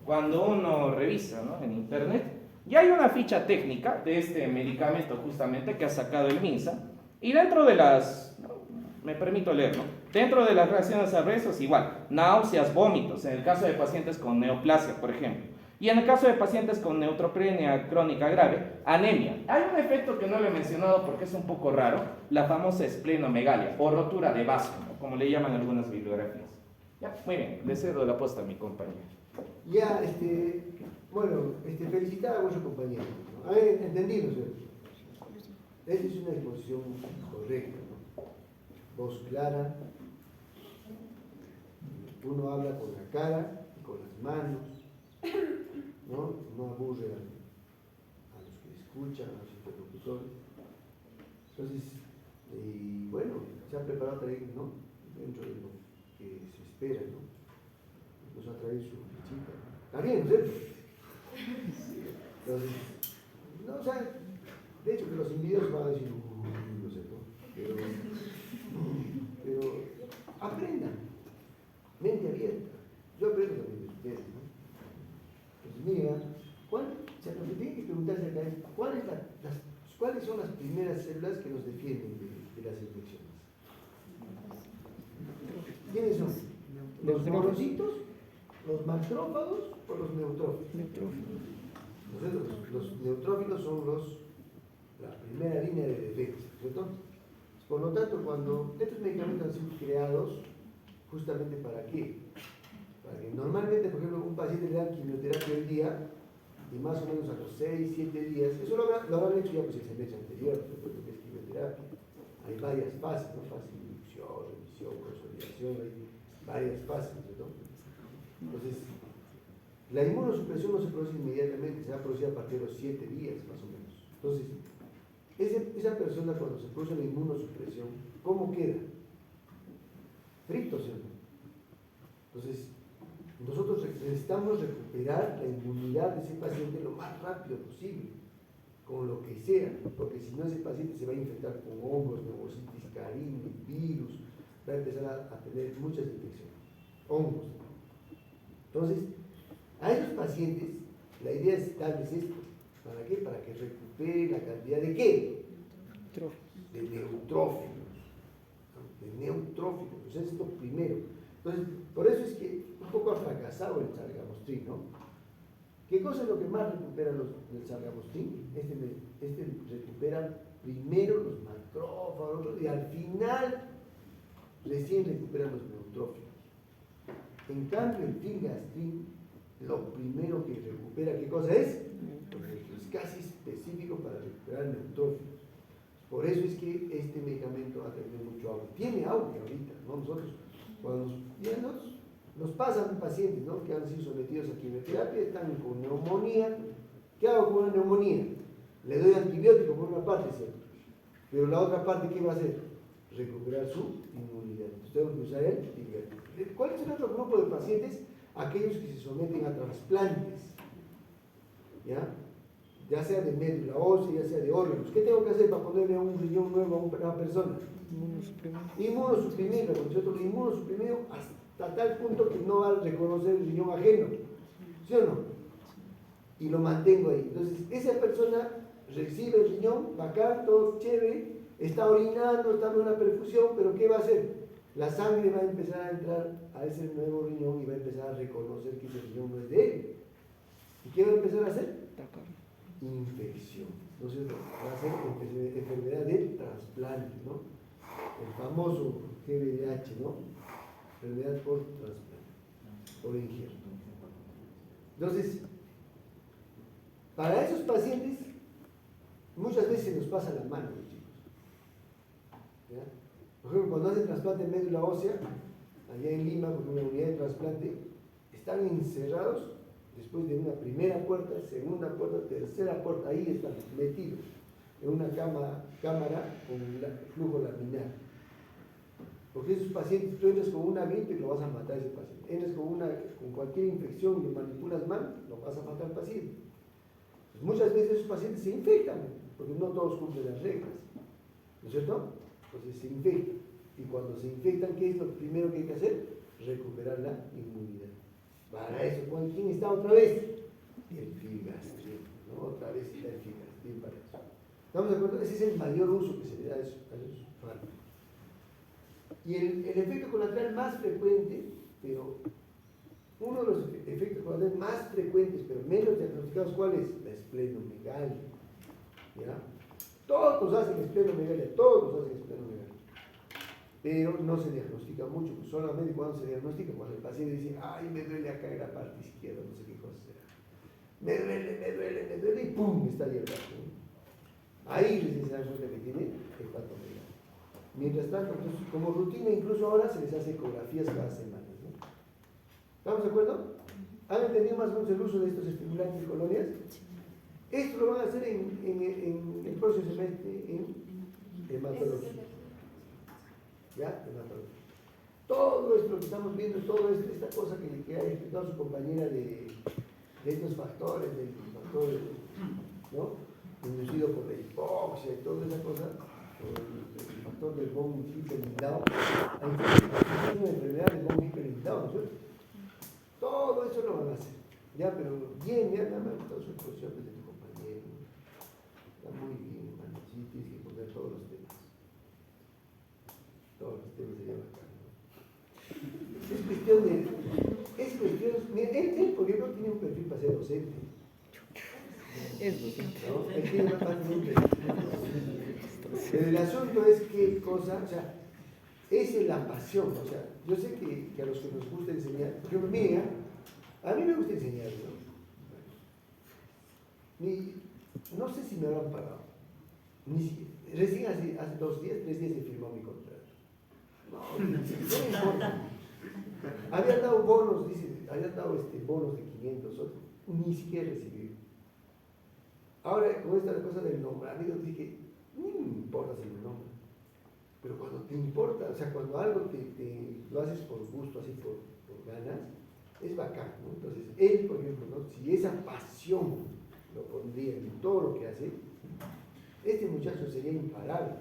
cuando uno revisa, ¿no?, en internet, ya hay una ficha técnica de este medicamento justamente que ha sacado el MINSA y dentro de las, ¿no?, me permito leer, ¿no?, dentro de las reacciones adversas igual, náuseas, vómitos, en el caso de pacientes con neoplasia, por ejemplo. Y en el caso de pacientes con neutropenia crónica grave, anemia. Hay un efecto que no lo he mencionado porque es un poco raro, la famosa esplenomegalia o rotura de vaso, ¿no?, como le llaman algunas bibliografías. Ya, muy bien, le cedo la posta a mi compañero. Ya, felicitar a vuestro compañero, ¿no? Entendido, ¿cierto? Esta es una exposición correcta, ¿no? Voz clara, uno habla con la cara y con las manos, ¿no? No aburre a los que escuchan, a los interlocutores. Entonces, bueno, se ha preparado también, ¿no?, dentro de lo que se espera, ¿no? Nos ha traído su fichita. Está bien, ¿no es cierto? Entonces, no, o sea, de hecho que los individuos van a decir, no sé, ¿no? Pero aprendan, mente abierta. Yo aprendo también de ustedes, ¿no? Entonces, mira, lo que tienen que preguntarse acá es, ¿Los monocitos, los macrófagos o los neutrófilos? Los neutrófilos son la primera línea de defensa, ¿cierto? Por lo tanto, cuando estos medicamentos han sido creados, justamente ¿para qué? Para que normalmente, por ejemplo, un paciente le dan quimioterapia hoy día y más o menos a los 6, 7 días, eso lo habrán hecho ya pues el semestre anterior, después de que es quimioterapia. Hay varias fases, ¿no? Fase de inducción, remisión, consolidación, hay varias fases, ¿cierto? Entonces, la inmunosupresión no se produce inmediatamente, se va a producir a partir de los 7 días, más o menos. Entonces, esa persona cuando se produce la inmunosupresión, ¿cómo queda? Frito, ¿cierto? Entonces, nosotros necesitamos recuperar la inmunidad de ese paciente lo más rápido posible, con lo que sea, porque si no ese paciente se va a infectar con hongos, neumocitis carini, virus, va a empezar a tener muchas infecciones, hongos. Entonces, a esos pacientes, la idea es darles esto. ¿Para qué? Para que recuperen la cantidad de ¿qué? De neutrófilos. De neutrófilos. Entonces, es lo primero. Entonces, por eso es que un poco ha fracasado el sargamostrin, ¿no? ¿Qué cosa es lo que más recupera del sargamostrin? Este recupera primero los macrófagos y al final recién recuperan los neutrófilos. En cambio, el filgastrin, lo primero que recupera, ¿qué cosa es? Es casi específico para recuperar neutrófilos. Por eso es que este medicamento ha tenido mucho auge. Tiene auge ahorita, ¿no? Nosotros, cuando nos pasan pacientes, ¿no? Que han sido sometidos a quimioterapia, están con neumonía. ¿Qué hago con una neumonía? Le doy antibiótico por una parte, ¿cierto? Pero la otra parte, ¿qué va a hacer? Recuperar su inmunidad. Entonces tengo que usar el antibiótico. ¿Cuál es el otro grupo de pacientes? Aquellos que se someten a trasplantes, ya sea de médula ósea, ya sea de órganos. ¿Qué tengo que hacer para ponerle un riñón nuevo a una persona? Inmunosuprimirlo, porque nosotros lo inmunosuprimimos hasta tal punto que no va a reconocer el riñón ajeno, ¿sí o no? Y lo mantengo ahí. Entonces, esa persona recibe el riñón, bacán, todo chévere, está orinando, está en una perfusión, pero ¿qué va a hacer? La sangre va a empezar a entrar a ese nuevo riñón y va a empezar a reconocer que ese riñón no es de él. ¿Y qué va a empezar a hacer? Infección. Entonces va a ser enfermedad de trasplante, ¿no? El famoso GVH, ¿no? Enfermedad por trasplante, por injerto. Entonces, para esos pacientes, muchas veces se nos pasa la mano, chicos. ¿Ya? Por ejemplo, cuando hacen trasplante de médula ósea, allá en Lima, con una unidad de trasplante, están encerrados después de una primera puerta, segunda puerta, tercera puerta, ahí están metidos en una cámara con flujo laminar. Porque esos pacientes, tú entras con una gripe y lo vas a matar a ese paciente. Entras con cualquier infección y lo manipulas mal, lo vas a matar al paciente. Pues muchas veces esos pacientes se infectan, porque no todos cumplen las reglas, ¿no es cierto? Entonces se infectan. Y cuando se infectan, ¿qué es lo primero que hay que hacer? Recuperar la inmunidad. Para eso, ¿quién está otra vez? El filgastrin, ¿no? Otra vez está el filgastrin para eso. ¿Estamos de acuerdo? Ese es el mayor uso que se le da a esos fármacos. Y el efecto colateral más frecuente, pero uno de los efectos colaterales más frecuentes, pero menos diagnosticados, ¿cuál es? La esplenomegalia. ¿Ya? Todos hacen esplenomegalia, todos hacen esplenomegalia. Pero no se diagnostica mucho, pues solamente cuando se diagnostica, cuando el paciente dice, ay, me duele acá en la parte izquierda, no sé qué cosa será. Me duele, y ¡pum! Está ahí el brazo, ¿no? Ahí recién se dan cuenta que tiene hepatomegalia. Mientras tanto, entonces, como rutina, incluso ahora se les hace ecografías cada semana, ¿no? ¿Estamos de acuerdo? ¿Han entendido más o menos el uso de estos estimulantes de colonias? Esto lo van a hacer en el próximo semestre en hematología. ¿Ya? Todo esto que estamos viendo, toda esta cosa que ha explicado su compañera de estos factores, del factor, ¿no? Inducido por la hipoxia y toda esa cosa, el factor del von Hippel-Lindau, hay una enfermedad del von Hippel-Lindau, ¿no es cierto? Todo eso lo van a hacer, ya, pero bien, ya nada más todas sus exposiciones de tu compañero, está muy bien, hermano, sí, tienes que poner todos los temas. Todos los temas serían acá, ¿no? Es cuestión de... Es cuestión... Mira, él, por ejemplo, tiene un perfil para ser docente. Es docente. ¿No? Él tiene más un perfil. Pero el asunto es qué cosa, o sea, es la pasión, o sea, yo sé que a los que nos gusta enseñar, por ejemplo, mira, a mí me gusta enseñar, ¿no? No sé si me habrán pagado, recién hace 2 días, 3 días he firmado mi contrato. No me importa. Habían dado bonos, dice, habían dado bonos de 500, ni siquiera recibí. Ahora, con esta cosa del nombramiento, dije, no me importa si me nombran. Pero cuando te importa, o sea, cuando algo lo haces por gusto, así por ganas, es bacán, ¿no? Entonces, él, por ejemplo, ¿no? Si esa pasión lo pondría en todo lo que hace, este muchacho sería imparable,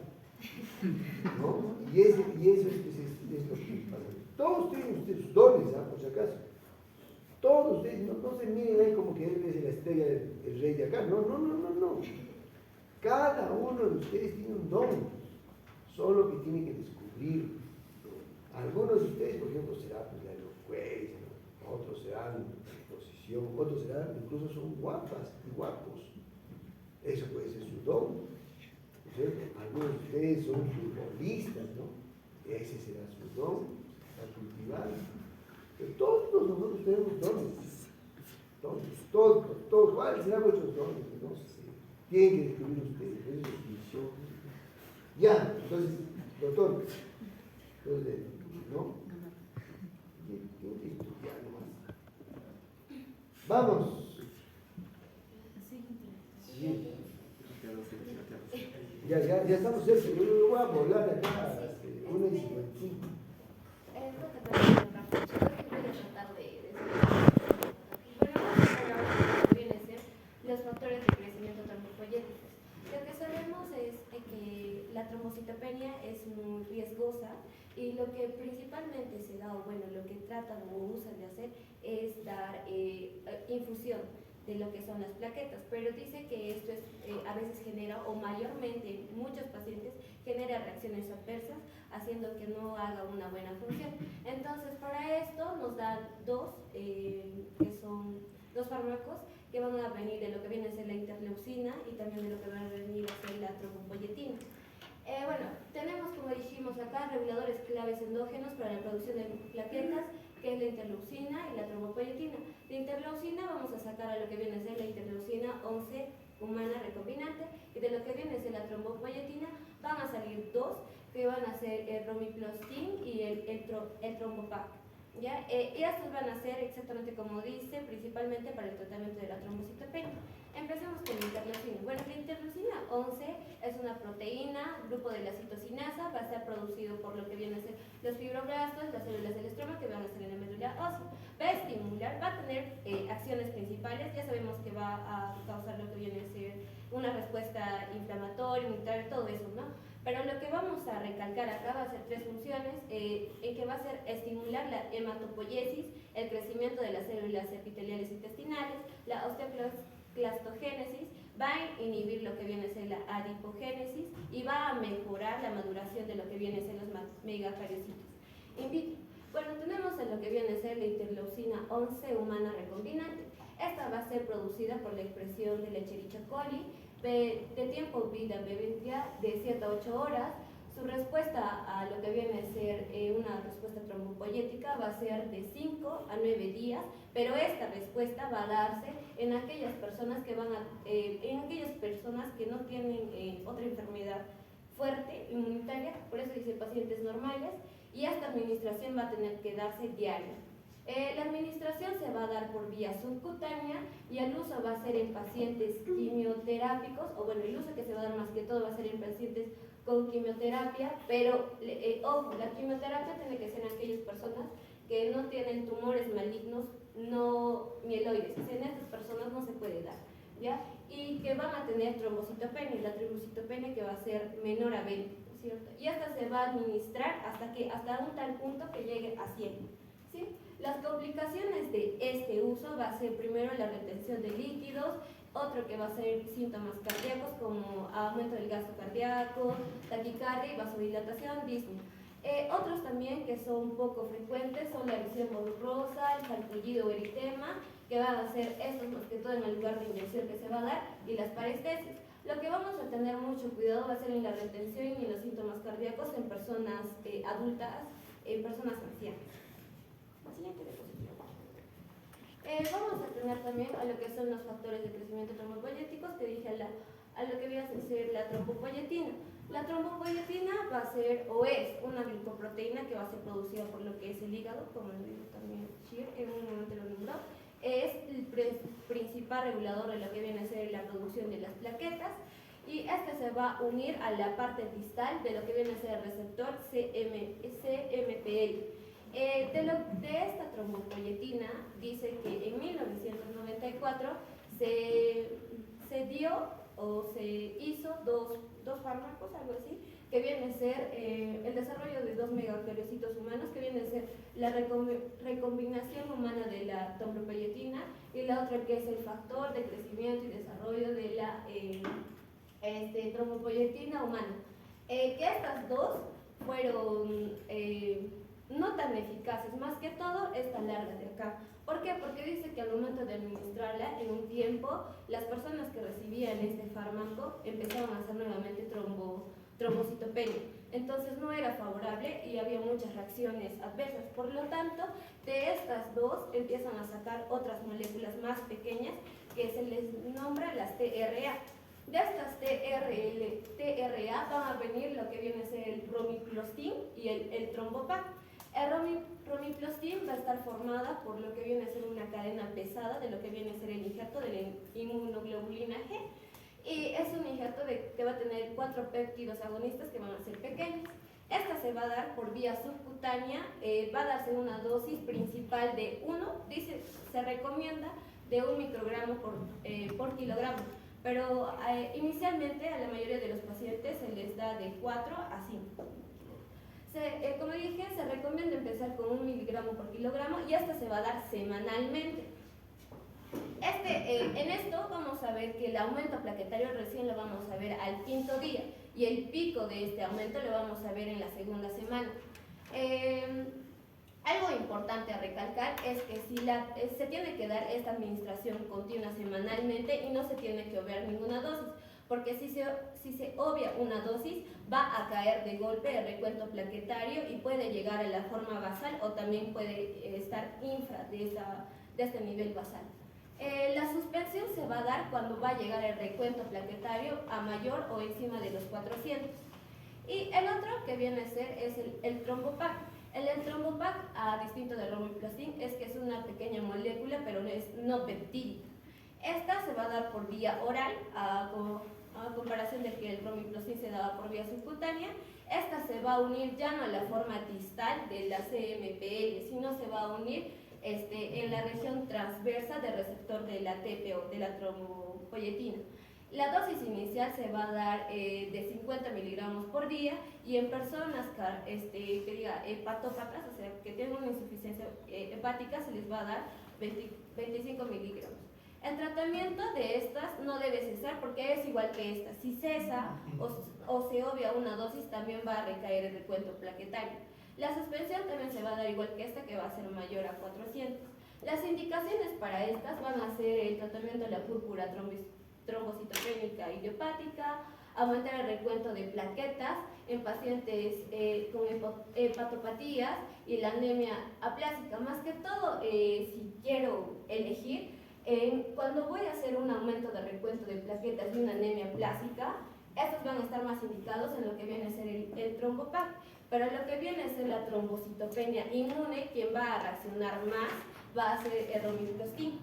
¿no? Y eso es lo que pasa. Todos tienen ustedes dones, ¿ah? Por si acaso. Todos ustedes, no se miren ahí como que él es la estrella, el rey de acá. No. Cada uno de ustedes tiene un don. Solo que tienen que descubrir. Algunos de ustedes, por ejemplo, será pues, la elocuencia, ¿no? Otros serán exposición, otros serán, incluso son guapas y guapos. Eso puede ser su don. ¿No? Algunos de ustedes son futbolistas, ¿no? Ese será su don, a cultivar. Pero todos nosotros tenemos dones. Todos, ¿cuáles serán vuestros dones? No sé. Tienen que descubrir ustedes, esa es su misión. Ya, entonces, doctor, entonces, ¿no? Tengo que estudiar nomás. Vamos. Sí. Ya estamos cerca, yo voy a volar acá a 1:55. Los factores de crecimiento trombopoyéticos. Lo que sabemos es que la trombocitopenia es muy riesgosa y lo que principalmente se da, o bueno, lo que tratan o usan de hacer es dar infusión de lo que son las plaquetas, pero dice que esto es, a veces genera, o mayormente en muchos pacientes, genera reacciones adversas, haciendo que no haga una buena función. Entonces, para esto nos dan que son 2 fármacos que van a venir de lo que viene a ser la interleucina y también de lo que va a venir a ser la trombopoyetina. Bueno, tenemos, como dijimos acá, reguladores claves endógenos para la producción de plaquetas, que es la interleucina y la trombopoyetina. De interleucina vamos a sacar a lo que viene a ser la interleucina 11 humana recombinante, y de lo que viene a ser la trombopoyetina van a salir 2 que van a ser el romiplastin y el trombopac. ¿Ya? Y estos van a ser exactamente como dice, principalmente para el tratamiento de la trombocitopenia. Empecemos con la interleucina. Bueno, la interleucina 11 es una proteína, grupo de la citocinasa, va a ser producido por lo que vienen a ser los fibroblastos, las células del estroma que van a estar en la médula ósea. Va a estimular, va a tener acciones principales, ya sabemos que va a causar lo que viene a ser una respuesta inflamatoria, inmunitaria, todo eso, ¿no? Pero lo que vamos a recalcar acá va a ser 3 funciones, en que va a ser estimular la hematopoiesis, el crecimiento de las células epiteliales intestinales, la osteoclastogénesis, va a inhibir lo que viene a ser la adipogénesis y va a mejorar la maduración de lo que viene a ser los megacariocitos in vitro. Bueno, tenemos en lo que viene a ser la interleucina 11 humana recombinante. Esta va a ser producida por la expresión de la Escherichia coli, de tiempo vida media de 7 a 8 horas. Su respuesta a lo que viene a ser una respuesta trombopoyética va a ser de 5 a 9 días, pero esta respuesta va a darse en aquellas personas que no tienen otra enfermedad fuerte, inmunitaria, por eso dice pacientes normales, y esta administración va a tener que darse diaria. La administración se va a dar por vía subcutánea y el uso va a ser en pacientes quimioterápicos, o bueno, el uso que se va a dar más que todo va a ser en pacientes con quimioterapia, pero ojo, la quimioterapia tiene que ser en aquellas personas que no tienen tumores malignos no mieloides, o sea, en estas personas no se puede dar, ¿ya? Y que van a tener trombocitopenia, la trombocitopenia que va a ser menor a 20, ¿cierto? Y esta se va a administrar hasta un tal punto que llegue a 100, ¿sí? Las complicaciones de este uso va a ser primero la retención de líquidos, otro que va a ser síntomas cardíacos como aumento del gasto cardíaco, taquicardia y vasodilatación, disnea. Otros también que son poco frecuentes son la visión borrosa, el sarpullido o eritema, que van a ser estos más que todo en el lugar de inyección que se va a dar, y las parestesis. Lo que vamos a tener mucho cuidado va a ser en la retención y los síntomas cardíacos en personas adultas, en personas ancianas. La siguiente diapositiva. Vamos a tener también a lo que son los factores de crecimiento trombopoyéticos, que dije a lo que viene a ser la trombopoyetina. La trombopoyetina va a ser o es una glicoproteína que va a ser producida por lo que es el hígado, como lo dijo también Shir, en un momento lo nombró. Es el principal regulador de lo que viene a ser la producción de las plaquetas, y este se va a unir a la parte distal de lo que viene a ser el receptor CMPL. De esta trombopoyetina dice que en 1994 se dio o se hizo dos fármacos, algo así, que viene a ser el desarrollo de 2 megacariocitos humanos, que viene a ser la recombinación humana de la trombopoyetina, y la otra que es el factor de crecimiento y desarrollo de la trombopoyetina humana. Que estas dos fueron no tan eficaces, más que todo esta larga de acá. ¿Por qué? Porque dice que al momento de administrarla, en un tiempo, las personas que recibían este fármaco empezaban a hacer nuevamente trombocitopenia. Entonces no era favorable y había muchas reacciones adversas. Por lo tanto, de estas dos empiezan a sacar otras moléculas más pequeñas que se les nombra las TRA. De estas TRA van a venir lo que viene a ser el romiflostin y el trombopac. El romiflostin va a estar formada por lo que viene a ser una cadena pesada de lo que viene a ser el injerto de la inmunoglobulina G, y es un injerto que va a tener 4 péptidos agonistas que van a ser pequeños. Esta se va a dar por vía subcutánea, va a darse una dosis principal de 1, se recomienda de 1 microgramo por kilogramo, pero inicialmente a la mayoría de los pacientes se les da de 4 a 5. Como dije, se recomienda empezar con 1 miligramo por kilogramo, y esta se va a dar semanalmente. En esto vamos a ver que el aumento plaquetario recién lo vamos a ver al 5.º día, y el pico de este aumento lo vamos a ver en la 2ª semana. Algo importante a recalcar es que se tiene que dar esta administración continua semanalmente y no se tiene que obviar ninguna dosis, porque si se obvia una dosis va a caer de golpe el recuento plaquetario y puede llegar a la forma basal, o también puede estar infra de este nivel basal. La suspensión se va a dar cuando va a llegar el recuento plaquetario a mayor o encima de los 400. Y el otro que viene a ser es el trombopac. El trombopac, a distinto del romiflostin, es que es una pequeña molécula, pero no peptídica. Esta se va a dar por vía oral, a comparación de que el romiflostin se daba por vía subcutánea. Esta se va a unir ya no a la forma distal de la CMPL, sino se va a unir en la región transversa del receptor de la TPO, de la trombopoyetina. La dosis inicial se va a dar de 50 miligramos por día, y en personas hepatópatas, o sea, que tienen una insuficiencia hepática, se les va a dar 25 miligramos. El tratamiento de estas no debe cesar porque es igual que esta. Si cesa o se obvia una dosis, también va a recaer el recuento plaquetario. La suspensión también se va a dar igual que esta, que va a ser mayor a 400. Las indicaciones para estas van a ser el tratamiento de la púrpura trombocitopénica idiopática, aumentar el recuento de plaquetas en pacientes con hepatopatías y la anemia aplásica. Más que todo, si quiero elegir, cuando voy a hacer un aumento de recuento de plaquetas y una anemia plástica, estos van a estar más indicados en lo que viene a ser el trombopac. Pero lo que viene a ser la trombocitopenia inmune, quien va a reaccionar más va a ser el romiflostin.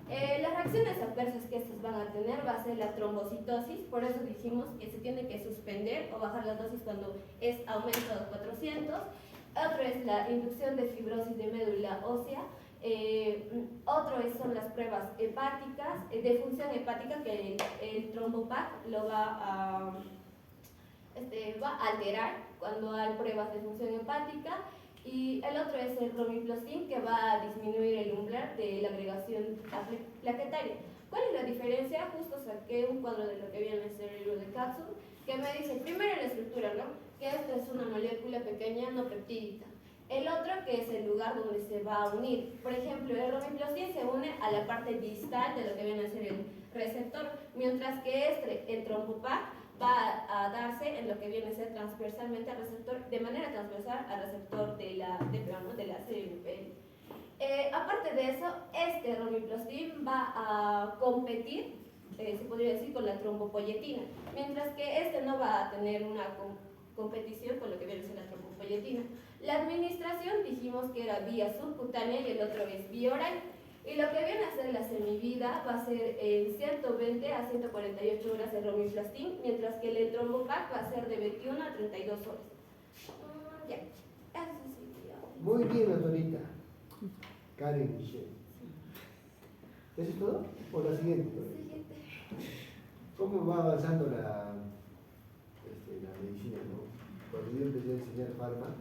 Las reacciones adversas que estos van a tener va a ser la trombocitosis, por eso dijimos que se tiene que suspender o bajar la dosis cuando es aumento a 400. Otro es la inducción de fibrosis de médula ósea. Otro son las pruebas hepáticas, de función hepática, que el trombopac lo va a alterar cuando hay pruebas de función hepática. Y el otro es el romiflostin, que va a disminuir el umbral de la agregación plaquetaria. ¿Cuál es la diferencia? Justo saqué un cuadro de lo que viene a ser el de Katsu, que me dice primero la estructura, ¿no? que esto es una molécula pequeña no peptídica. El otro que es el lugar donde se va a unir. Por ejemplo, el romiplastin se une a la parte distal de lo que viene a ser el receptor, mientras que el trombopag, va a darse en lo que viene a ser transversalmente al receptor, de manera transversal al receptor de la CMPL. Aparte de eso, este romiplastin va a competir, se podría decir, con la trombopoyetina, mientras que este no va a tener una competición con lo que viene a ser la trombopoyetina. La administración dijimos que era vía subcutánea y el otro es vía oral. Y lo que viene a ser la semivida va a ser en 120 a 148 horas de romiflastin, mientras que el trombopag va a ser de 21 a 32 horas. Ya, eso sí. Muy bien, Antonita. Karen Michelle. ¿Eso es todo? ¿O la siguiente? Siguiente. ¿Cómo va avanzando la medicina, no? Cuando yo empecé a enseñar farma,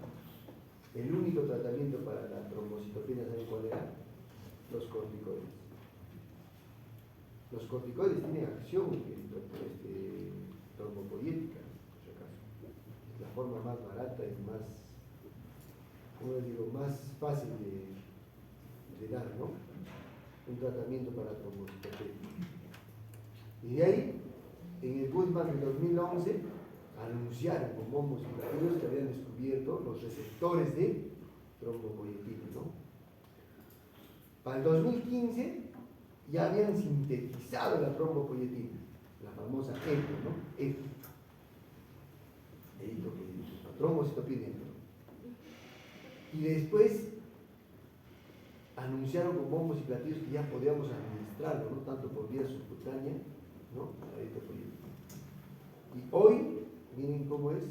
el único tratamiento para la trombocitopenia, ¿saben cuál era? Los corticoides. Los corticoides tienen acción trombopoyética, por si acaso. Es la forma más barata y más, ¿cómo les digo?, más fácil de dar, ¿no? Un tratamiento para trombocitopenia. Y de ahí, en el Goodman en 2011, anunciaron con bombos y platillos que habían descubierto los receptores de trombopoyetina, ¿no? Para el 2015 ya habían sintetizado la trombopoyetina, la famosa EPO, ¿no? EPO. La trombocitopenia. Y después anunciaron con bombos y platillos que ya podíamos administrarlo, ¿no? Tanto por vía subcutánea, ¿no? La eritropoyetina. Y hoy, miren cómo es,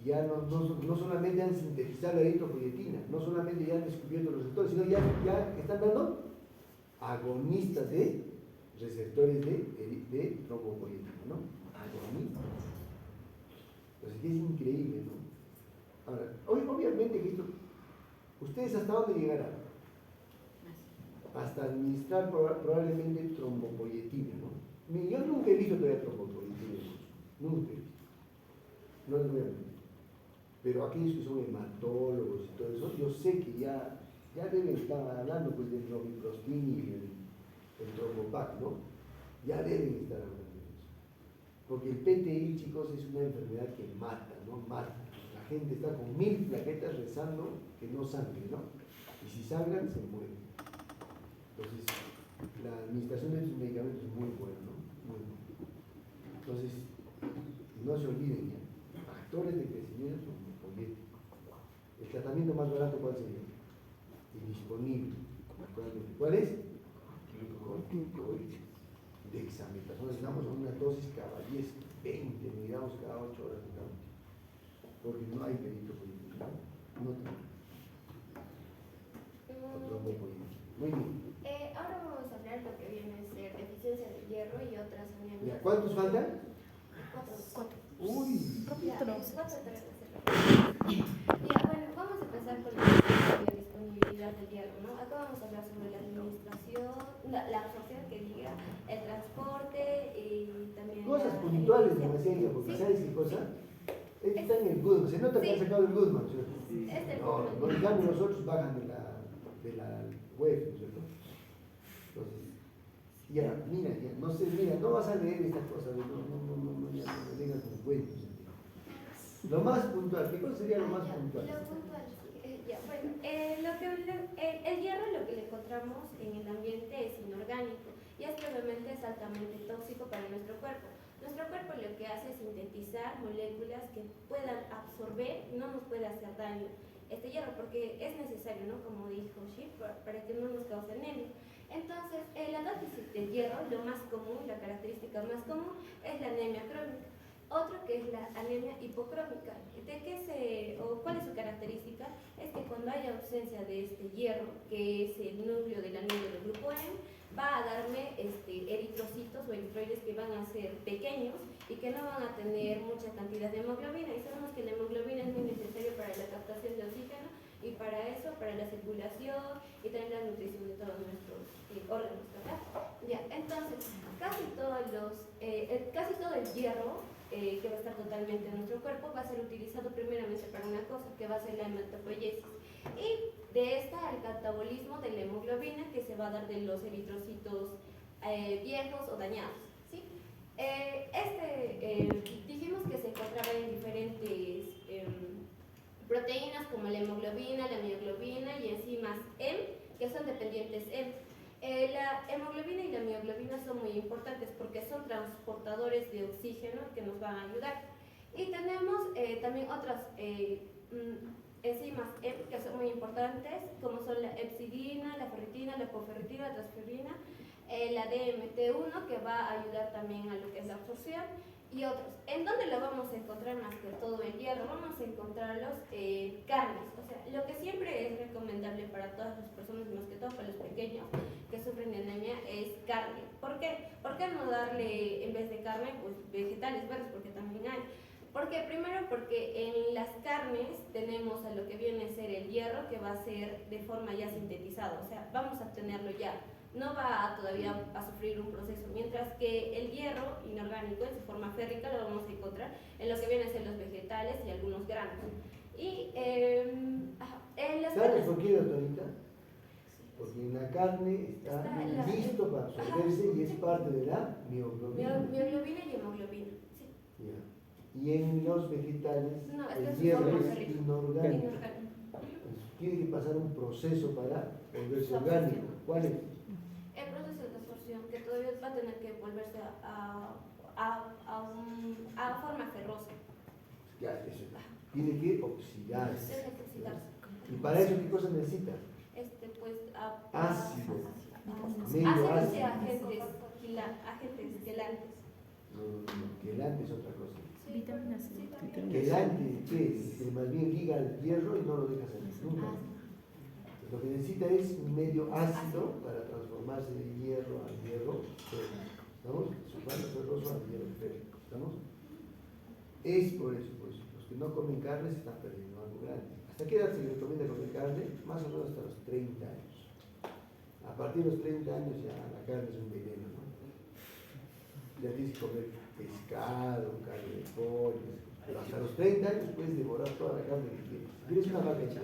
ya no solamente han sintetizado la eritropoyetina, no solamente ya han descubierto los receptores, sino ya están dando agonistas de receptores de trombopoyetina, ¿no? Agonistas. Entonces, es increíble, ¿no? Ahora, obviamente que esto, ¿ustedes hasta dónde llegarán? Hasta administrar probablemente trombopoyetina, ¿no? Yo nunca he visto todavía trombopoyetina, nunca he visto. No les voy a mentir. Pero aquellos que son hematólogos y todo eso, yo sé que ya deben estar hablando pues del romiplastin y el trombopag, ¿no? Ya deben estar hablando de eso. Porque el PTI, chicos, es una enfermedad que mata, ¿no? Mata. La gente está con 1000 plaquetas rezando que no sangre, ¿no? Y si sangran, se mueren. Entonces, la administración de estos medicamentos es muy buena, ¿no? Muy buena. Entonces, no se olviden ya. Factores de crecimiento son el tratamiento más barato, ¿cuál sería? Y disponible. ¿Cuál es? Corticoides. Dexametasona. Damos una dosis cada 10, 20 miligramos cada 8 horas. Porque no hay eritropoyetina. No tenemos. Muy bien. Ahora vamos a hablar de lo que viene a ser deficiencia de hierro y otras anemias. ¿Cuántos faltan? 4. Uy. Ya, bueno, vamos a empezar con la disponibilidad del hierro, ¿no? Acá vamos a hablar sobre la administración, la absorción que diga, el transporte y también Cosas puntuales de la ciencia, porque ¿sabes qué cosa? Está en el Goodman, se nota que han sacado el Goodman, ¿cierto? No, en cambio los otros bajan de la web, ¿no es cierto? Entonces, ya, mira, no vas a leer estas cosas, ya no me vengas con cuentos. Lo más puntual, ¿qué cosa sería lo más puntual? Lo puntual, bueno, el hierro lo que le encontramos en el ambiente es inorgánico y es probablemente es altamente tóxico para nuestro cuerpo. Nuestro cuerpo lo que hace es sintetizar moléculas que puedan absorber y no nos puede hacer daño este hierro, porque es necesario, ¿no? Como dijo Ship, para que no nos cause anemia. Entonces, la déficit de hierro, lo más común, la característica más común es la anemia crónica. Otro que es la anemia hipocrómica. ¿Cuál es su característica? Es que cuando hay ausencia de este hierro, que es el núcleo de la anemia del grupo M, va a darme eritrocitos o eritroides que van a ser pequeños y que no van a tener mucha cantidad de hemoglobina. Y sabemos que la hemoglobina es muy necesaria para la captación de oxígeno y para eso, para la circulación y también la nutrición de todos nuestros órganos, ¿verdad? Ya, entonces, casi todo el hierro que va a estar totalmente en nuestro cuerpo, va a ser utilizado primeramente para una cosa, que va a ser la hematopoiesis. Y de esta, el catabolismo de la hemoglobina, que se va a dar de los eritrocitos viejos o dañados. ¿Sí? Dijimos que se encontraba en diferentes proteínas como la hemoglobina, la mioglobina y enzimas M, que son dependientes M. La hemoglobina y la mioglobina son muy importantes porque son transportadores de oxígeno que nos van a ayudar. Y tenemos también otras enzimas M que son muy importantes, como son la epsidina, la ferritina, la coferritina, la transferrina, la DMT1, que va a ayudar también a lo que es la absorción, y otros. ¿En dónde lo vamos a encontrar más que todo? El hierro. Vamos a encontrarlos en carnes. O sea, lo que siempre es recomendable para todas las personas, más que todo para los pequeños que sufren de anemia, es carne. ¿Por qué? ¿Por qué no darle, en vez de carne, pues vegetales verdes? Porque también hay. Porque primero, porque en las carnes tenemos a lo que viene a ser el hierro, que va a ser de forma ya sintetizada. O sea, vamos a obtenerlo ya. No va todavía a sufrir un proceso, mientras que el hierro inorgánico en su forma férrica lo vamos a encontrar en lo que vienen a ser los vegetales y algunos granos. Y ¿sabes por qué, doctorita? Porque en la carne está listo para absorberse y es parte de la mioglobina. Mioglobina y hemoglobina, sí. Ya. Y en los vegetales No, el su hierro forma es férrica. inorgánico. Entonces, tiene que pasar un proceso para volverse orgánico. ¿Cuál es? El proceso de absorción, que todavía va a tener que volverse a forma ferrosa. Ya, eso. Tiene que oxidarse. Tiene que oxidarse. ¿Y para eso qué cosa necesita? Pues Ácido. ácidos Medio y ácido. agentes quelantes. No, quelante es otra cosa. Sí, Vitamina C. sí, también. Quelante, ¿qué es? Que más bien liga el hierro y no lo deja salir nunca. Lo que necesita es un medio ácido para transformarse de hierro a hierro férrico. ¿Estamos? Sulfato ferroso a hierro férrico. ¿Estamos? Es por eso, pues. Los que no comen carne se están perdiendo algo grande. ¿Hasta qué edad se les recomienda comer carne? Más o menos hasta los 30 años. A partir de los 30 años ya la carne es un veneno, ¿no? Ya tienes que comer pescado, carne de pollo, pero hasta los 30 años puedes devorar toda la carne que quieres. Tienes una vaca entera.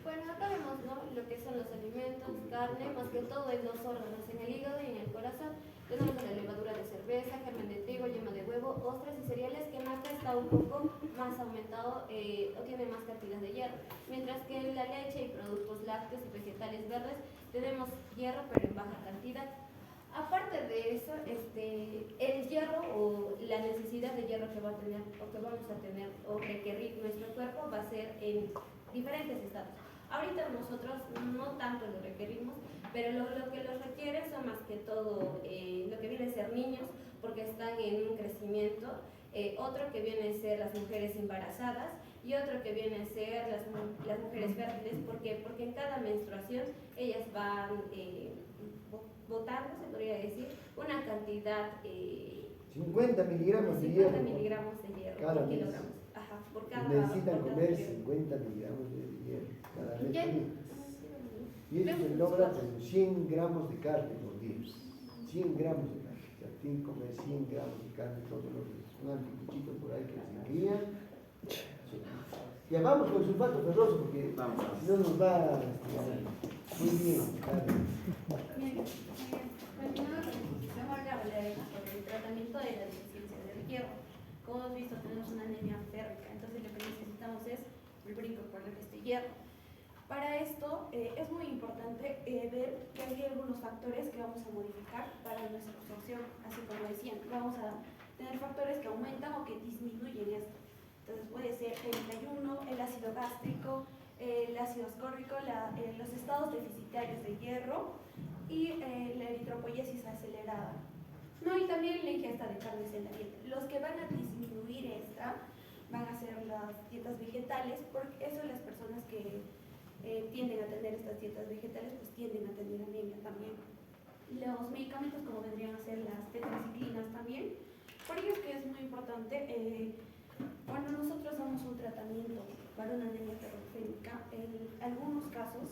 Bueno, acá vemos, ¿no?, lo que son los alimentos, carne, más que todo en los órganos, en el hígado y en el corazón. Tenemos la levadura de cerveza, germen de trigo, yema de huevo, ostras y cereales, que en acá está un poco más aumentado o tiene más cantidad de hierro. Mientras que en la leche y productos lácteos y vegetales verdes tenemos hierro, pero en baja cantidad. Aparte de eso, el hierro o la necesidad de hierro que va a tener o que vamos a tener o requerir nuestro cuerpo va a ser en diferentes estados. Ahorita nosotros no tanto lo requerimos, pero lo que los requiere son más que todo lo que viene a ser niños, porque están en un crecimiento, otro que viene a ser las mujeres embarazadas y otro que viene a ser las mujeres fértiles, porque en cada menstruación ellas van botando, se podría decir, una cantidad 50 miligramos de hierro. 50 miligramos de hierro cada por mes. kilogramos. Ajá, por cada, Necesitan por cada comer periodo. 50 miligramos de hierro cada mes. Ya- Y eso se logra con 100 gramos de carne por día. 100 gramos de carne. O sea, tienen que comer 100 gramos de carne todos los días. Un anticuchito por ahí que les envía. Ya vamos con el sulfato ferroso porque si no nos va a lastimar. Muy bien, carne. Bien, muy bien. Continuamos mejor la hablar sobre el tratamiento de la deficiencia del hierro. Como hemos visto, tenemos una anemia férrica, entonces lo que necesitamos es volver a incorporar este hierro. Para esto es muy importante ver que hay algunos factores que vamos a modificar para nuestra absorción, así como decían, vamos a tener factores que aumentan o que disminuyen esto. Entonces puede ser el ayuno, el ácido gástrico, el ácido ascórbico, los estados deficitarios de hierro y la eritropoiesis acelerada. No, y también la ingesta de carnes en la dieta. Los que van a disminuir esta van a ser las dietas vegetales, porque eso las personas que tienden a tener estas dietas vegetales, pues tienden a tener anemia también. Los medicamentos como vendrían a ser las tetraciclinas también, por ello es que es muy importante, cuando nosotros damos un tratamiento para una anemia ferropénica, en algunos casos,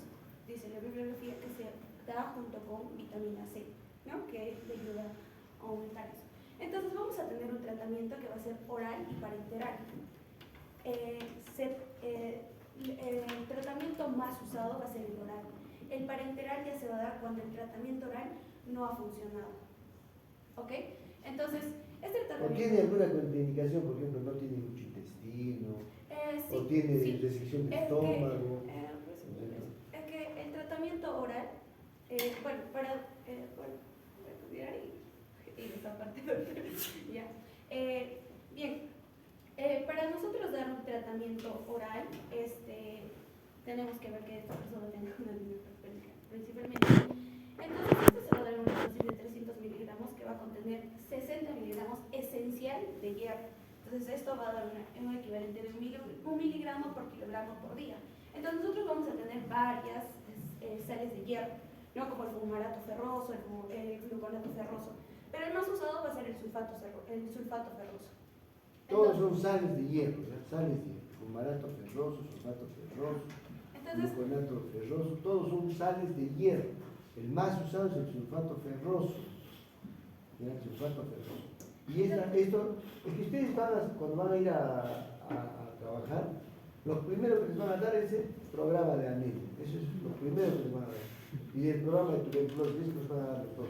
dice la bibliografía, que se da junto con vitamina C, ¿no?, que le ayuda a aumentar eso. Entonces vamos a tener un tratamiento que va a ser oral y parenteral. El tratamiento más usado va a ser el oral. El parenteral ya se va a dar cuando el tratamiento oral no ha funcionado. ¿Ok? Entonces, este ¿O tratamiento... tiene alguna contraindicación? Por ejemplo, no tiene mucho intestino, sí, o tiene sí. restricción de Es estómago. es que el tratamiento oral, bueno, bueno, voy a cambiar y esa parte ya. Bien, para nosotros dar un tratamiento oral, tenemos que ver que esta persona tenga una línea periférica, principalmente. Entonces, esto se va a dar en una dosis de 300 miligramos que va a contener 60 miligramos esencial de hierro. Entonces, esto va a dar un equivalente de 1 miligramo por kilogramo por día. Entonces, nosotros vamos a tener varias sales de hierro, ¿no? Como el fumarato ferroso, el gluconato ferroso. Pero el más usado va a ser el sulfato ferroso. Todos son sales de hierro, ¿ya? Sales de hierro. Fumarato ferroso, sulfato ferroso, gluconato ferroso, todos son sales de hierro. El más usado es el sulfato ferroso. ¿Ya? El sulfato ferroso. Y esto, es que ustedes cuando van a ir a trabajar, lo primero que les van a dar es el programa de anemia. Eso es lo primero que les van a dar. Y el programa de tuberculosis, eso les van a dar los dos.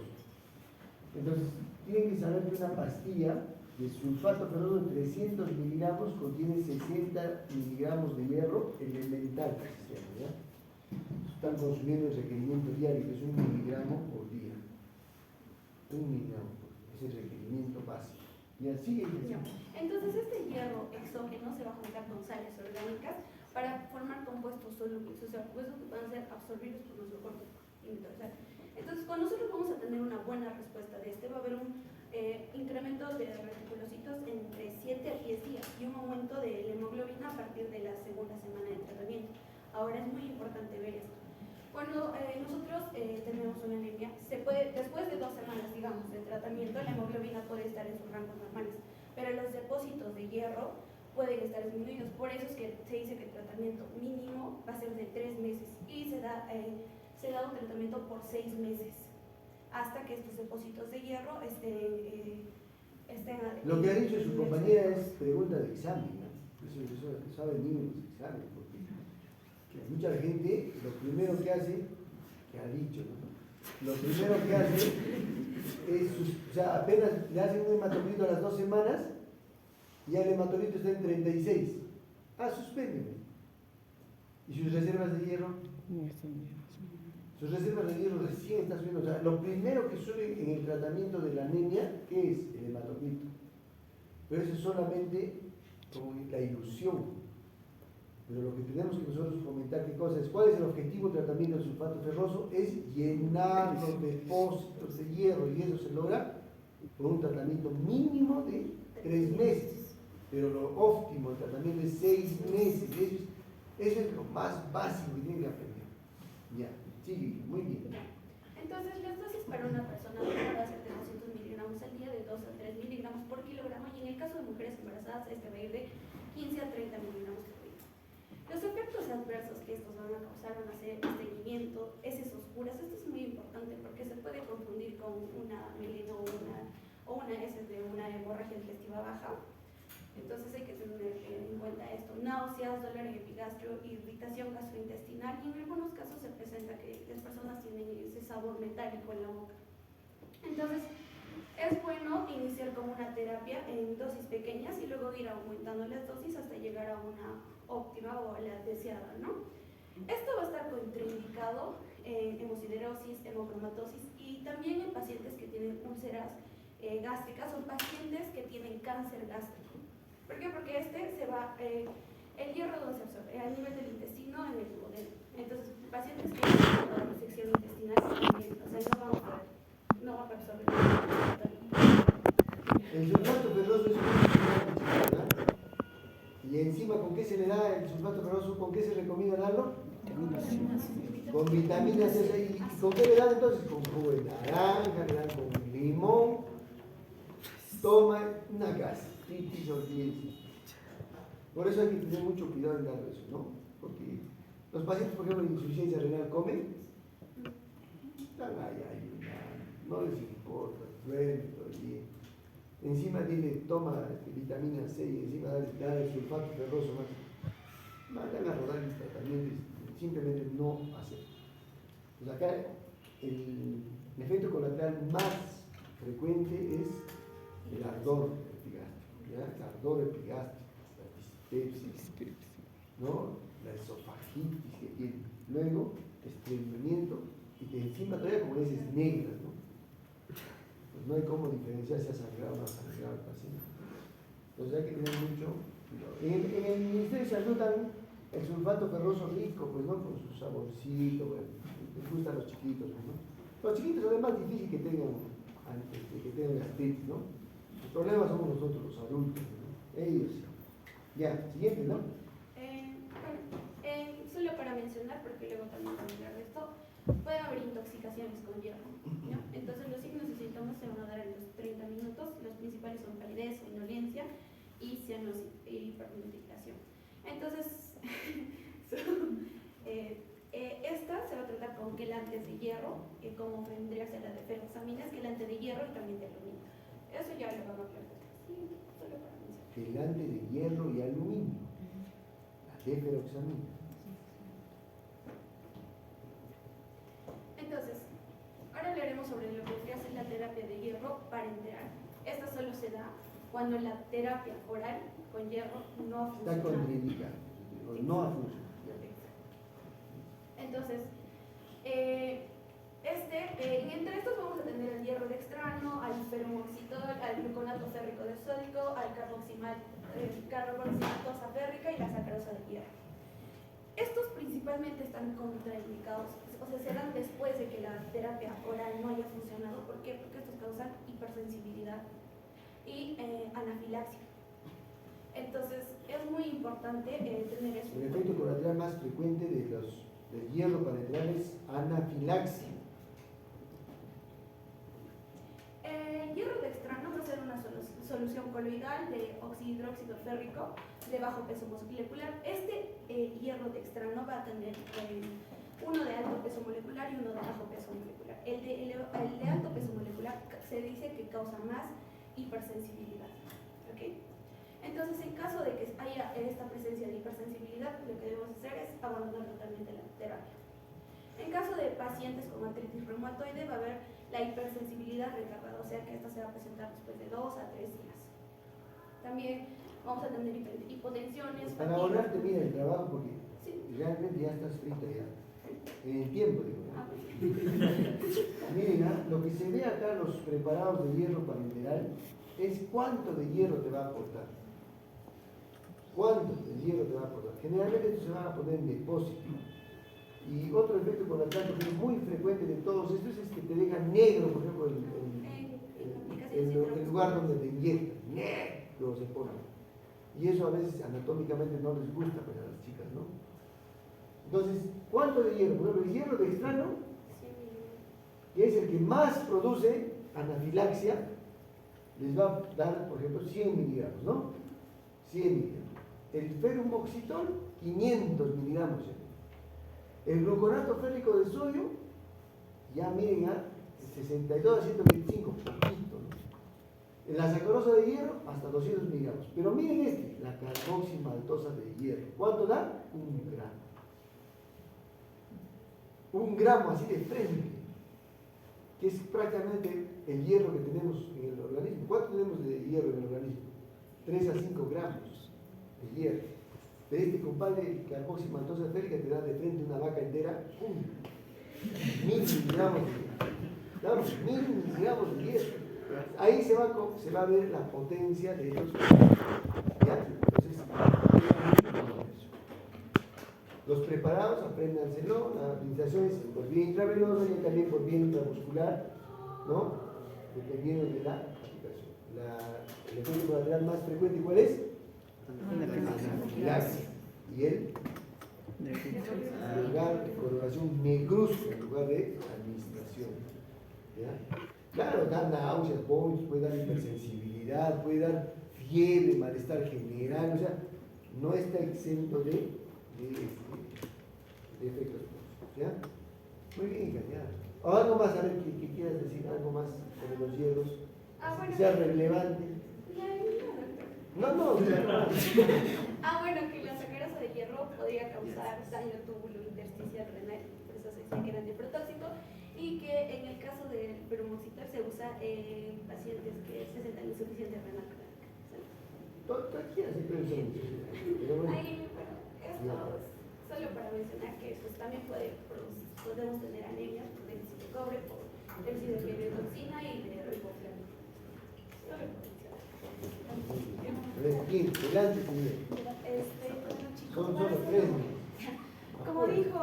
Entonces, tienen que saber que una pastilla de sulfato ferroso de 300 miligramos contiene 60 miligramos de hierro elemental, que se llama, ¿ya? Están consumiendo el requerimiento diario, que es 1 miligramo por día. 1 miligramo por día, es el requerimiento básico. Y así es. Entonces, este hierro exógeno se va a juntar con sales orgánicas para formar compuestos solubles, o sea, compuestos que puedan ser absorbidos por nuestro cuerpo. Entonces, cuando nosotros vamos a tener una buena respuesta de va a haber un incremento de reticulocitos entre 7 a 10 días y un aumento de la hemoglobina a partir de la segunda semana de tratamiento. Ahora es muy importante ver esto. Cuando nosotros tenemos una anemia, después de 2 semanas, digamos, de tratamiento, la hemoglobina puede estar en sus rangos normales, pero los depósitos de hierro pueden estar disminuidos. Por eso es que se dice que el tratamiento mínimo va a ser de 3 meses y se da un tratamiento por 6 meses hasta que estos depósitos de hierro estén Lo que ha dicho su compañera es pregunta de examen, ¿no? Eso sabe ni los exámenes, porque mucha gente lo primero que hace, que ha dicho, ¿no? Lo primero que hace es, o sea, apenas le hacen un hematocrito a las 2 semanas, ya el hematocrito está en 36. Ah, suspéndeme. ¿Y sus reservas de hierro? Sus reservas de hierro recién están subiendo. O sea, lo primero que sube en el tratamiento de la anemia, ¿qué es? El hematocrito. Pero eso es solamente como la ilusión. Pero lo que tenemos que nosotros comentar, ¿qué cosa es? ¿Cuál es el objetivo del tratamiento del sulfato ferroso? Es llenar los depósitos de hierro, y eso se logra con un tratamiento mínimo de 3 meses. Pero lo óptimo, el tratamiento es 6 meses. Eso es lo más básico que tienen que aprender. Ya. Sí, muy bien. Entonces, las dosis para una persona adulta va a ser de 200 miligramos al día, de 2 a 3 miligramos por kilogramo, y en el caso de mujeres embarazadas, va a ir de 15 a 30 miligramos por día. Los efectos adversos que estos van a causar van a ser estreñimiento, heces oscuras. Esto es muy importante porque se puede confundir con una melena o una heces de una hemorragia digestiva baja. Entonces hay que tener en cuenta esto: náuseas, dolor en epigastrio, irritación gastrointestinal, y en algunos casos se presenta que las personas tienen ese sabor metálico en la boca. Entonces es bueno iniciar con una terapia en dosis pequeñas y luego ir aumentando las dosis hasta llegar a una óptima o a la deseada, ¿no? Esto va a estar contraindicado en hemosiderosis, hemocromatosis y también en pacientes que tienen úlceras gástricas o pacientes que tienen cáncer gástrico. ¿Por qué? Porque el hierro donde se absorbe, a nivel del intestino, en el duodeno. Entonces, pacientes que tienen una resección intestinal también, o sea, no van a absorber. El sulfato ferroso es un, ¿verdad? Y encima, ¿con qué se le da el sulfato ferroso? ¿Con qué se recomienda darlo? Con vitamina C. ¿Y con qué le dan entonces? Con jugo de naranja, le dan con limón. Toma una gastritis, olvídense. Por eso hay que tener mucho cuidado en dar eso, ¿no? Porque los pacientes, por ejemplo, de insuficiencia renal comen, están ahí ayunando, no les importa, duermen todo el día. encima dile toma vitamina C y encima dale sulfato ferroso más. Van a rodar el tratamiento y simplemente no hacer. Pues acá el efecto colateral más frecuente es el ardor epigástrico, ¿ya? El ardor epigástrico, la dispepsia, ¿no? La esofagitis que tiene. Luego, estreñimiento y que encima todavía como dices negras, ¿no? Pues no hay cómo diferenciar si ha sangrado o no ha sangrado el paciente. Entonces hay que tener mucho cuidado. En el Ministerio de Salud también el sulfato ferroso rico, pues no, con su saborcito, bueno, les gustan los chiquitos, ¿no? Los chiquitos es más difícil que tengan gastritis, ¿no? Los problemas somos nosotros, los adultos, ¿no? Ellos. Ya, siguiente, ¿no? Solo para mencionar, porque luego también vamos a hablar de esto, puede haber intoxicaciones con hierro, ¿no? Entonces los signos y síntomas se van a dar en los 30 minutos. Los principales son palidez, somnolencia y cianosis y hiperventilación. Entonces, esta se va a tratar con quelantes de hierro, como vendría a ser la de ferroxaminas, quelante de hierro y también de aluminio. Eso ya lo vamos a hablar después. Sí, solo para mencionar. Quelante de hierro y aluminio. La deferoxamina. Entonces, ahora hablaremos sobre lo que vendría a ser la terapia de hierro parenteral. Esta solo se da cuando la terapia oral con hierro no ha Está funcionado. contraindicada, no ha funcionado. Entonces, entre estos vamos a tener el hierro dextrano, al ferromoxitol, al gluconato férrico de sódico, al carboximatosa férrica y la sacarosa de hierro. Estos principalmente están contraindicados, o sea, se dan después de que la terapia oral no haya funcionado. ¿Por qué? Porque estos causan hipersensibilidad y anafilaxia. Entonces, es muy importante tener eso. El efecto colateral más frecuente del hierro parenteral es anafilaxia. El hierro dextrano va a ser una solución coloidal de oxihidróxido férrico de bajo peso molecular. Este hierro dextrano va a tener uno de alto peso molecular y uno de bajo peso molecular. El de alto peso molecular se dice que causa más hipersensibilidad. ¿Okay? Entonces, en caso de que haya esta presencia de hipersensibilidad, lo que debemos hacer es abandonar totalmente la terapia. En caso de pacientes con artritis reumatoide, va a haber la hipersensibilidad retardada, o sea que esta se va a presentar después de 2 a 3 días. También vamos a tener hipotensiones. Para ahorrarte, mira el trabajo, porque Sí. realmente ya estás frito ya. En el tiempo, digo. Ah, Miren, lo que se ve acá, los preparados de hierro parenteral, es cuánto de hierro te va a aportar. ¿Cuánto de hierro te va a aportar? Generalmente esto se va a poner en depósito. Y otro efecto colateral que es muy frecuente de todos estos es que te deja negro, por ejemplo, el lugar donde te inyectan. Negro se pone. Y eso a veces anatómicamente no les gusta para las chicas, ¿no? Entonces, ¿cuánto de hierro? Por ejemplo, el hierro dextrano, que es el que más produce anafilaxia, les va a dar, por ejemplo, 100 miligramos, ¿no? 100 miligramos. El ferromoxitol, 500 miligramos. El gluconato férrico de sodio, ya miren, a 62 a 125, poquito, ¿no? La sacarosa de hierro, hasta 200 miligramos. Pero miren la carboximaltosa de hierro. ¿Cuánto da? 1 gramo. 1 gramo así de frente, que es prácticamente el hierro que tenemos en el organismo. ¿Cuánto tenemos de hierro en el organismo? 3 a 5 gramos de hierro. De este compadre, carboximaltosa férrica te da de frente una vaca entera, 1000 miligramos de hierro. Claro, 1000 miligramos de hierro. Ahí se va a ver la potencia de ellos. ¿Ya? Entonces, los preparados, apréndanselo, la administración es por vía intravenosa y también por vía intramuscular, ¿no? Dependiendo de la aplicación. El efecto colateral más frecuente, ¿cuál es? Anafilaxia. Y el lugar de coloración negruzca en lugar de administración. ¿Ya? Claro, da náuseas, vómitos, puede dar hipersensibilidad, puede dar fiebre, malestar general, o sea, no está exento de efectos. ¿Ya? Muy bien, hija, ya. Algo más, a ver, que quieras decir, algo más sobre los hierros. bueno. sea relevante. No, no, Bueno, que la sacarosa de hierro podría causar daño túbulo intersticial renal, por eso se decía que era nephrotóxico, y que en el caso del peromoxital se usa en pacientes que presentan insuficiencia renal crónica. cualquiera se puede usar. Pero bueno, Ahí, bueno, esto es solo para mencionar que pues, también podemos tener anemias por déficit de cobre, por déficit de ferrotoxina y de riboflavina. Solo por mencionar. a ver, ¿quién? Delante, señor. Bueno, chicos, Son para solo hacer- 3. Como dijo,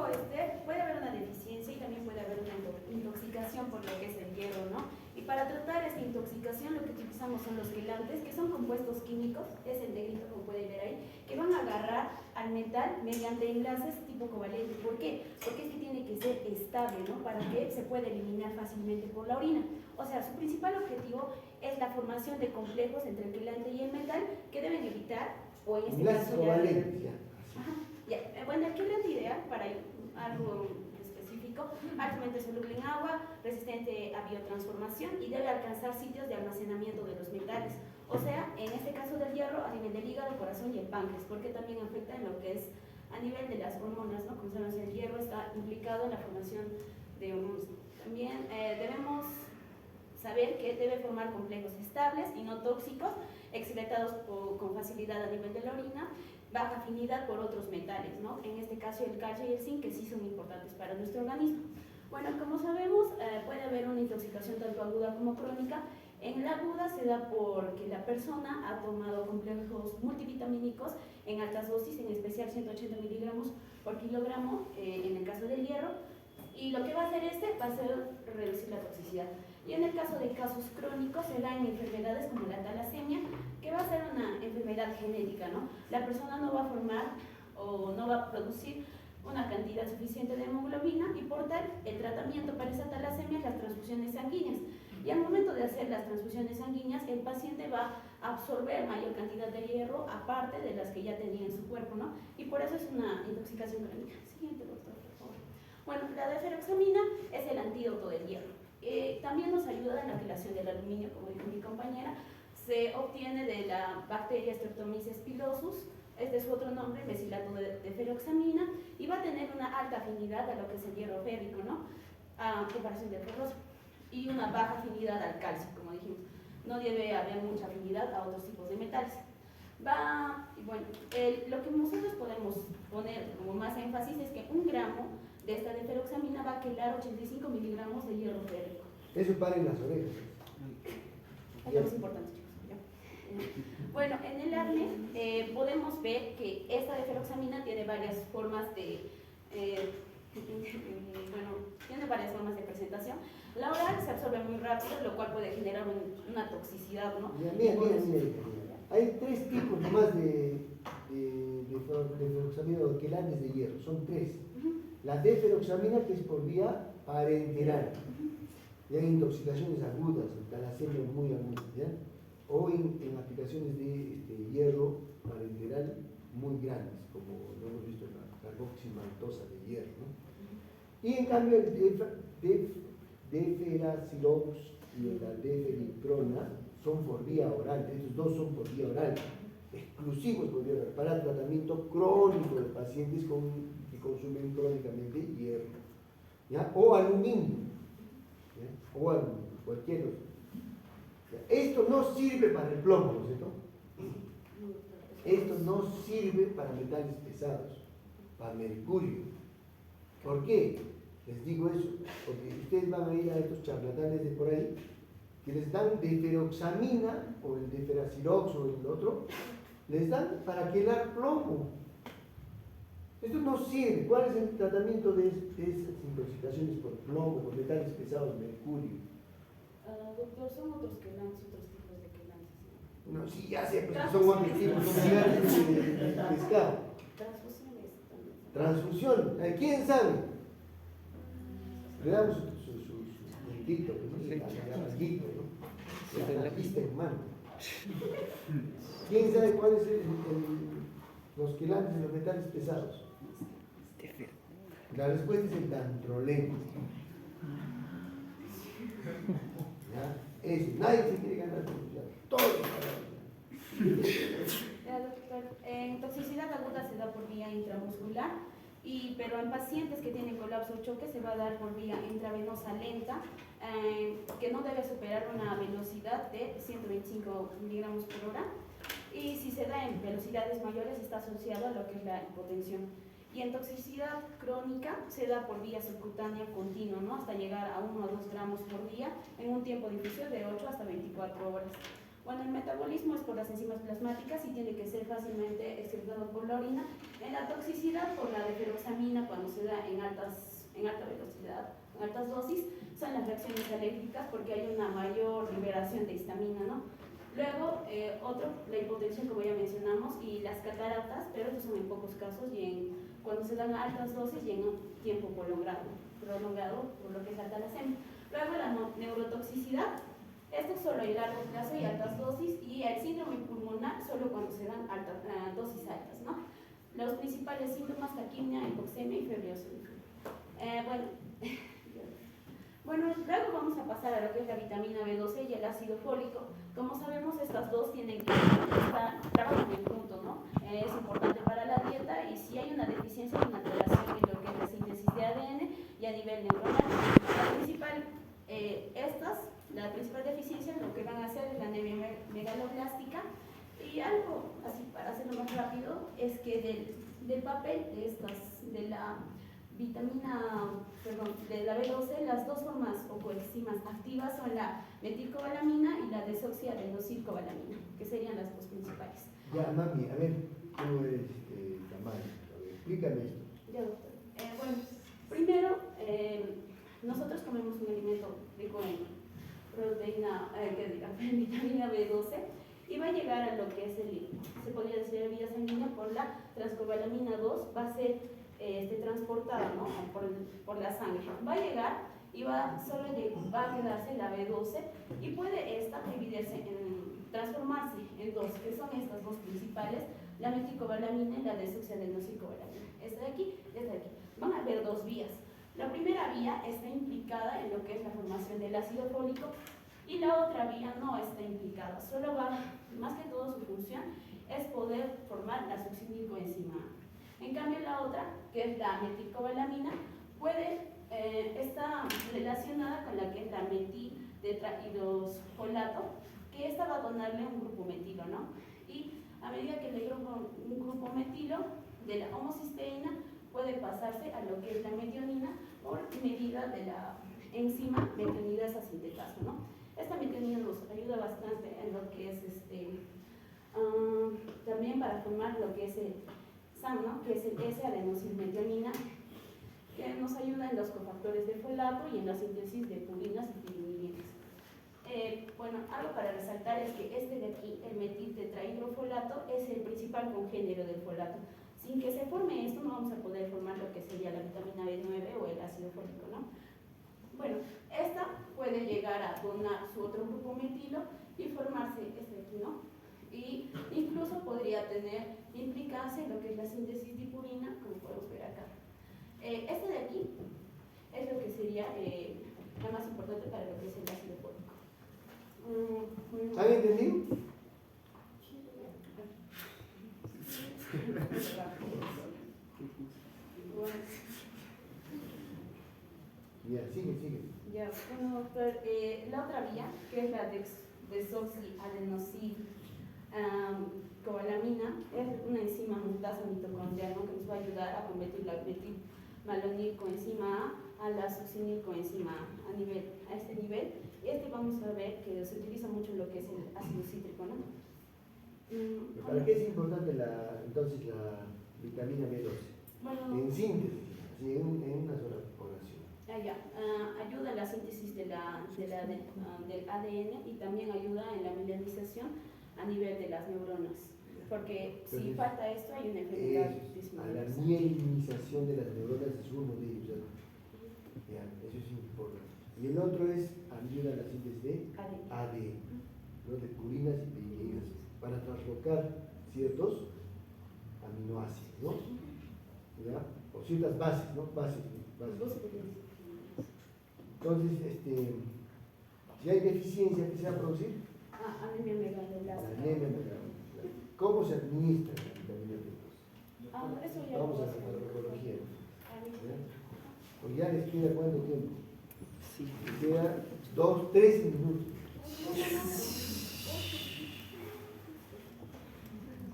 puede haber una deficiencia y también puede haber una intoxicación por lo que es el hierro, ¿no? Y para tratar esta intoxicación lo que utilizamos son los quelantes, que son compuestos químicos, es el negrito como pueden ver ahí, que van a agarrar al metal mediante enlaces tipo covalente. ¿Por qué? Porque este tiene que ser estable, ¿no? Para que se pueda eliminar fácilmente por la orina. O sea, su principal objetivo es la formación de complejos entre el quelante y el metal que deben evitar, o en este Enlaces caso ya... covalentes, ya. Ajá. Ya, bueno, el quelante ideal para algo específico, altamente soluble en agua, resistente a biotransformación y debe alcanzar sitios de almacenamiento de los metales. O sea, en este caso del hierro, a nivel del hígado, corazón y el páncreas, porque también afecta en lo que es a nivel de las hormonas, ¿no? Como sabemos, el hierro está implicado en la formación de hormonas. También debemos saber que debe formar complejos estables y no tóxicos, excretados con facilidad a nivel de la orina, baja afinidad por otros metales, ¿no? En este caso el calcio y el zinc, que sí son importantes para nuestro organismo. Bueno, como sabemos, puede haber una intoxicación tanto aguda como crónica. En la aguda se da porque la persona ha tomado complejos multivitamínicos en altas dosis, en especial 180 miligramos por kilogramo en el caso del hierro, y lo que va a hacer va a ser reducir la toxicidad. Y en el caso de casos crónicos se da en enfermedades como la talasemia, que va a ser una enfermedad genética, ¿no? La persona no va a formar o no va a producir una cantidad suficiente de hemoglobina y por tal el tratamiento para esa talasemia es las transfusiones sanguíneas. Y al momento de hacer las transfusiones sanguíneas, el paciente va a absorber mayor cantidad de hierro aparte de las que ya tenía en su cuerpo, ¿no? Y por eso es una intoxicación crónica. Siguiente, doctor, por favor. Bueno, la deferoxamina es el antídoto del hierro. También nos ayuda en la quelación del aluminio, como dijo mi compañera. Se obtiene de la bacteria Streptomyces pilosus, este es su otro nombre, mesilato de deferoxamina, y va a tener una alta afinidad a lo que es el hierro férrico, ¿no? A comparación del ferroso, y una baja afinidad al calcio, como dijimos. No debe haber mucha afinidad a otros tipos de metales. Bueno, lo que nosotros podemos poner como más énfasis es que 1 gramo de esta deferoxamina va a quelar 85 miligramos de hierro férrico. Eso para en las orejas. Es lo más importante, chicos. ¿Ya? Bueno, en el acné podemos ver que esta deferoxamina tiene varias formas de tiene varias formas de presentación. La oral se absorbe muy rápido, lo cual puede generar una toxicidad, ¿no? Mira. Hay 3 tipos nomás de deferoxamina o quelantes de hierro, son 3. La deferoxamina, que es por vía parenteral, y hay intoxicaciones agudas, talasemia muy agudas, ¿ya? O en aplicaciones de hierro parenteral muy grandes, como lo hemos visto en la carboximaltosa de hierro, ¿no? Y en cambio el deferasilox y la defericrona son por vía oral, estos dos son por vía oral, exclusivos por vía oral, para tratamiento crónico de pacientes que consumen crónicamente hierro, ¿ya? O aluminio, ¿ya? O aluminio, cualquier otro. Esto no sirve para el plomo, ¿no es cierto? Esto no sirve para metales pesados, para mercurio. ¿Por qué? Les digo eso, porque ustedes van a ir a estos charlatanes de por ahí, que les dan deferoxamina, o el deferasilox, o el otro, les dan para quelar plomo. Esto no sirve. ¿Cuál es el tratamiento de esas intoxicaciones por plomo, por metales pesados, mercurio? Doctor, son otros quelantes, otros tipos de quelantes. No, sí, ya sé, pues son otros tipos, son quelantes de pescado. Transfusiones también. Transfusión, ¿quién sabe? Le damos su puntito, ¿no? Alguito, ¿no? La pista en mano. ¿Quién sabe cuáles son los quelantes de los metales pesados? La respuesta es el dantroleno. ¿Ya? Eso, nadie se quiere ganar velocidad. Todos Ya, doctor. En toxicidad aguda se da por vía intramuscular, pero en pacientes que tienen colapso o choque se va a dar por vía intravenosa lenta, que no debe superar una velocidad de 125 miligramos por hora. Y si se da en velocidades mayores está asociado a lo que es la hipotensión. Y en toxicidad crónica se da por vía subcutánea continua, ¿no? Hasta llegar a 1 a 2 gramos por día en un tiempo difícil de 8 hasta 24 horas. Bueno, el metabolismo es por las enzimas plasmáticas y tiene que ser fácilmente excretado por la orina. En la toxicidad por la deferoxamina, cuando se da en alta velocidad, en altas dosis, son las reacciones alérgicas porque hay una mayor liberación de histamina, ¿no? Luego, la hipotensión, como ya mencionamos, y las cataratas, pero estos son en pocos casos y cuando se dan a altas dosis y en un tiempo prolongado por lo que es la talasemia. Luego, la neurotoxicidad, esto es solo a largo plazo y altas dosis, y el síndrome pulmonar solo cuando se dan dosis altas, ¿no? Los principales síntomas: taquimia, hipoxemia y febreosis. Bueno, luego vamos a pasar a lo que es la vitamina B12 y el ácido fólico. Como sabemos, estas dos tienen que trabajar en conjunto, ¿no? Es importante para la dieta y si hay una deficiencia, hay una alteración en lo que es la síntesis de ADN y a nivel neuronal. La principal deficiencia lo que van a hacer es la anemia megaloblástica. Y algo así para hacerlo más rápido es que del papel de la B12, las dos formas o coenzimas activas son la metilcobalamina y la desoxiadenosilcobalamina, que serían las dos principales. Ya, mami, a ver, tú eres Tamara, a ver, explícame esto. Ya, doctor. Bueno, primero, nosotros comemos un alimento rico en vitamina B12 y va a llegar a lo que es se podría decir la vía sanguínea por la transcobalamina 2, va a ser transportada, ¿no? por la sangre. Va a llegar y va a quedarse la B12 y puede esta dividirse transformarse en dos, que son estas dos principales, la metilcobalamina y la desoxiadenosilcobalamina. Esta de aquí y esta de aquí. Van a haber dos vías. La primera vía está implicada en lo que es la formación del ácido fólico y la otra vía no está implicada. Solo más que todo su función es poder formar la succinilcoenzima A. En cambio la otra, que es la metilcobalamina, está relacionada con la que es la metiltetrahidrosfolato, que esta va a donarle un grupo metilo, ¿no? Y a medida que le un grupo metilo de la homocisteína puede pasarse a lo que es la metionina por medida de la enzima metionidasa sintetasa, ¿no? Esta metionina nos ayuda bastante en lo que es también para formar lo que es el SAM, ¿no? Que es el S-adenosilmetionina, que nos ayuda en los cofactores de folato y en la síntesis de purinas y pirimidines. Bueno, algo para resaltar es que este de aquí, el metiltetrahidrofolato, es el principal congénero del folato. Sin que se forme esto, no vamos a poder formar lo que sería la vitamina B9 o el ácido fólico, ¿no? Bueno, esta puede llegar a donar su otro grupo metilo y formarse este de aquí, ¿no? Y incluso podría tener implicancia en lo que es la síntesis de purina, como podemos ver acá. Este de aquí es lo que sería lo más importante para lo que es el ácido fólico. ¿Han entendido? Ya, sigue. Ya, bueno, doctor, la otra vía, que es la desoxiadenosilcobalamina, es una enzima mutasa mitocondrial, ¿no? Que nos va a ayudar a convertir la metilmalonilcoenzima A la succinilcoenzima A a este nivel. Y vamos a ver que se utiliza mucho en lo que es el ácido cítrico, ¿no? ¿Para qué es importante entonces la vitamina B12? Bueno, en síntesis, así, en una sola población. Ayuda en la síntesis del ADN y también ayuda en la mielinización a nivel de las neuronas. Porque si falta esto, hay una enfermedad A la disminuida. mielinización de las neuronas es uno de ellos. Ya, eso es importante. Y el otro es ayuda a la síntesis de ADN, ¿no? De purinas y pirimidines, para translocar ciertos aminoácidos, ¿no? ¿Ya? O ciertas bases, ¿no? Bases. Entonces, Si hay deficiencia, ¿qué se va a producir? Anemia megaloblástica. Anemia megaloblástica. ¿Cómo se administra la anemia megaloblástica? Eso ya Vamos lo a la hace. farmacología. Pues ya les queda cuánto tiempo. Sí. Les queda 2, 3 minutos.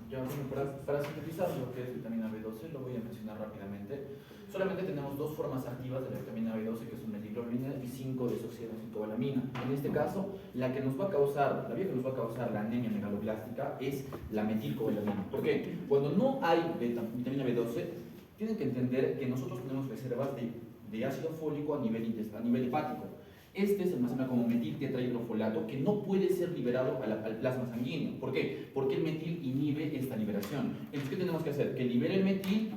Ya, bueno, para sintetizar lo que es vitamina B12, lo voy a mencionar rápidamente. Solamente tenemos dos formas activas de la vitamina B12, que son metiglobina y 5-desoxirribonucleotilamina. En este caso, la vía que nos va a causar la anemia megaloblástica es la metilcobalamina. ¿Por qué? Cuando no hay vitamina B12, tienen que entender que nosotros tenemos reservas de ácido fólico a nivel hepático. Este se almacena como metiltetrahidrofolato que no puede ser liberado al plasma sanguíneo. ¿Por qué? Porque el metil inhibe esta liberación. Entonces, ¿qué tenemos que hacer? Que libere el metil,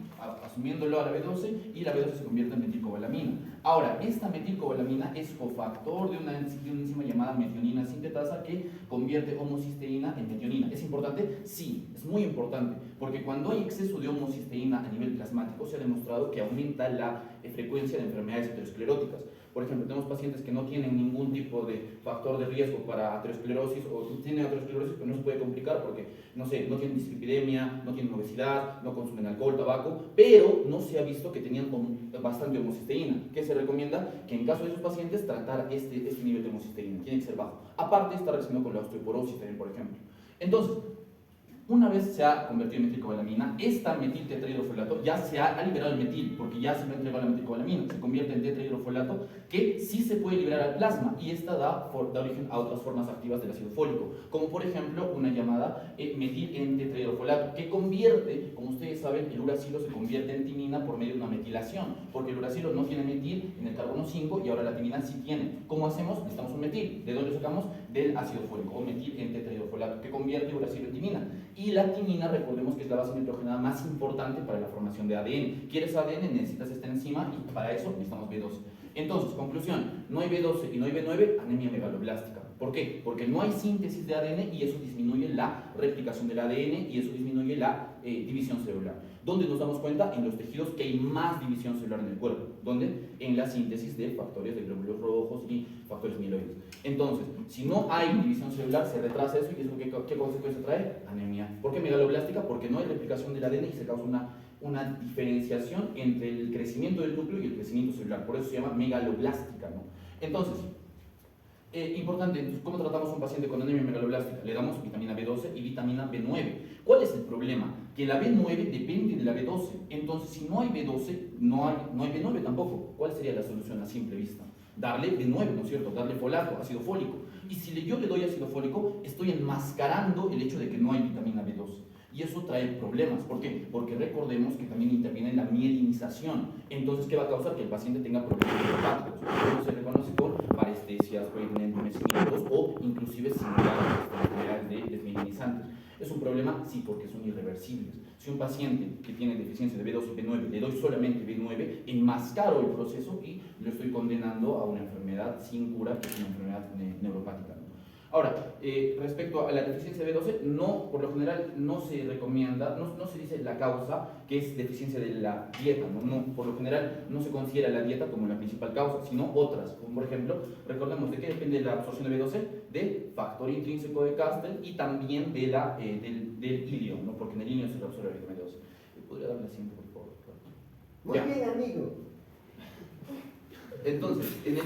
asumiéndolo a la B12, y la B12 se convierte en metilcobalamina. Ahora, esta metilcobalamina es cofactor de una enzima llamada metionina sintetasa que convierte homocisteína en metionina. ¿Es importante? Sí, es muy importante, porque cuando hay exceso de homocisteína a nivel plasmático se ha demostrado que aumenta la frecuencia de enfermedades ateroscleróticas. Por ejemplo, tenemos pacientes que no tienen ningún tipo de factor de riesgo para aterosclerosis o tienen aterosclerosis pero no se puede complicar porque, no sé, no tienen dislipidemia, no tienen obesidad, no consumen alcohol, tabaco, pero no se ha visto que tenían bastante homocisteína. ¿Qué se recomienda? Que en caso de esos pacientes tratar este nivel de homocisteína, tiene que ser bajo. Aparte está relacionado con la osteoporosis también, por ejemplo. Entonces, una vez se ha convertido en metilcobalamina, esta metiltetrahidrofolato ya se ha liberado el metil, porque ya se le ha entregado la metilcobalamina, se convierte en tetrahidrofolato que sí se puede liberar al plasma y esta da origen a otras formas activas del ácido fólico, como por ejemplo una llamada metil en tetrahidrofolato, que convierte, como ustedes saben, el uracilo se convierte en timina por medio de una metilación, porque el uracilo no tiene metil en el carbono 5 y ahora la timina sí tiene. ¿Cómo hacemos? Necesitamos un metil. ¿De dónde lo sacamos? Del ácido fólico, o metil en tetrahidrofolato, que convierte uracilo en timina. Y la timina, recordemos que es la base nitrogenada más importante para la formación de ADN. ¿Quieres ADN? Necesitas esta enzima y para eso necesitamos B12. Entonces, conclusión, no hay B12 y no hay B9, anemia megaloblástica. ¿Por qué? Porque no hay síntesis de ADN y eso disminuye la replicación del ADN y eso disminuye la división celular. ¿Dónde nos damos cuenta? En los tejidos que hay más división celular en el cuerpo. ¿Dónde? En la síntesis de factores de glóbulos rojos y factores mieloides. Entonces, si no hay división celular, se retrasa eso y eso ¿qué consecuencia trae? Anemia. ¿Por qué megaloblástica? Porque no hay replicación del ADN y se causa una diferenciación entre el crecimiento del núcleo y el crecimiento celular. Por eso se llama megaloblástica, ¿no? Entonces, importante, entonces, ¿cómo tratamos a un paciente con anemia megaloblástica? Le damos vitamina B12 y vitamina B9. ¿Cuál es el problema? Que la B9 depende de la B12. Entonces, si no hay B12, no hay B9 tampoco. ¿Cuál sería la solución a simple vista? Darle B9, ¿no es cierto? Darle folato, ácido fólico. Y si yo le doy ácido fólico, estoy enmascarando el hecho de que no hay vitamina B12. Y eso trae problemas. ¿Por qué? Porque recordemos que también interviene en la mielinización. Entonces, ¿qué va a causar? Que el paciente tenga problemas hepáticos. Eso se reconoce por parestesias, entumecimientos o inclusive similares de desmielinizantes. Es un problema, sí, porque son irreversibles. Si un paciente que tiene deficiencia de B2 y B9 le doy solamente B9, enmascaro el proceso y lo estoy condenando a una enfermedad sin cura, que es una enfermedad neuropática. Ahora, respecto a la deficiencia de B12, no, por lo general no se recomienda, no se dice la causa, que es deficiencia de la dieta, ¿no? Por lo general no se considera la dieta como la principal causa, sino otras, como por ejemplo, recordemos de qué depende la absorción de B12, del factor intrínseco de Castel y también de del ilio, ¿no? Porque en el ilio se absorbe la vitamina B12. ¿Podría darle asiento, por favor? Muy bien, amigo. Entonces, en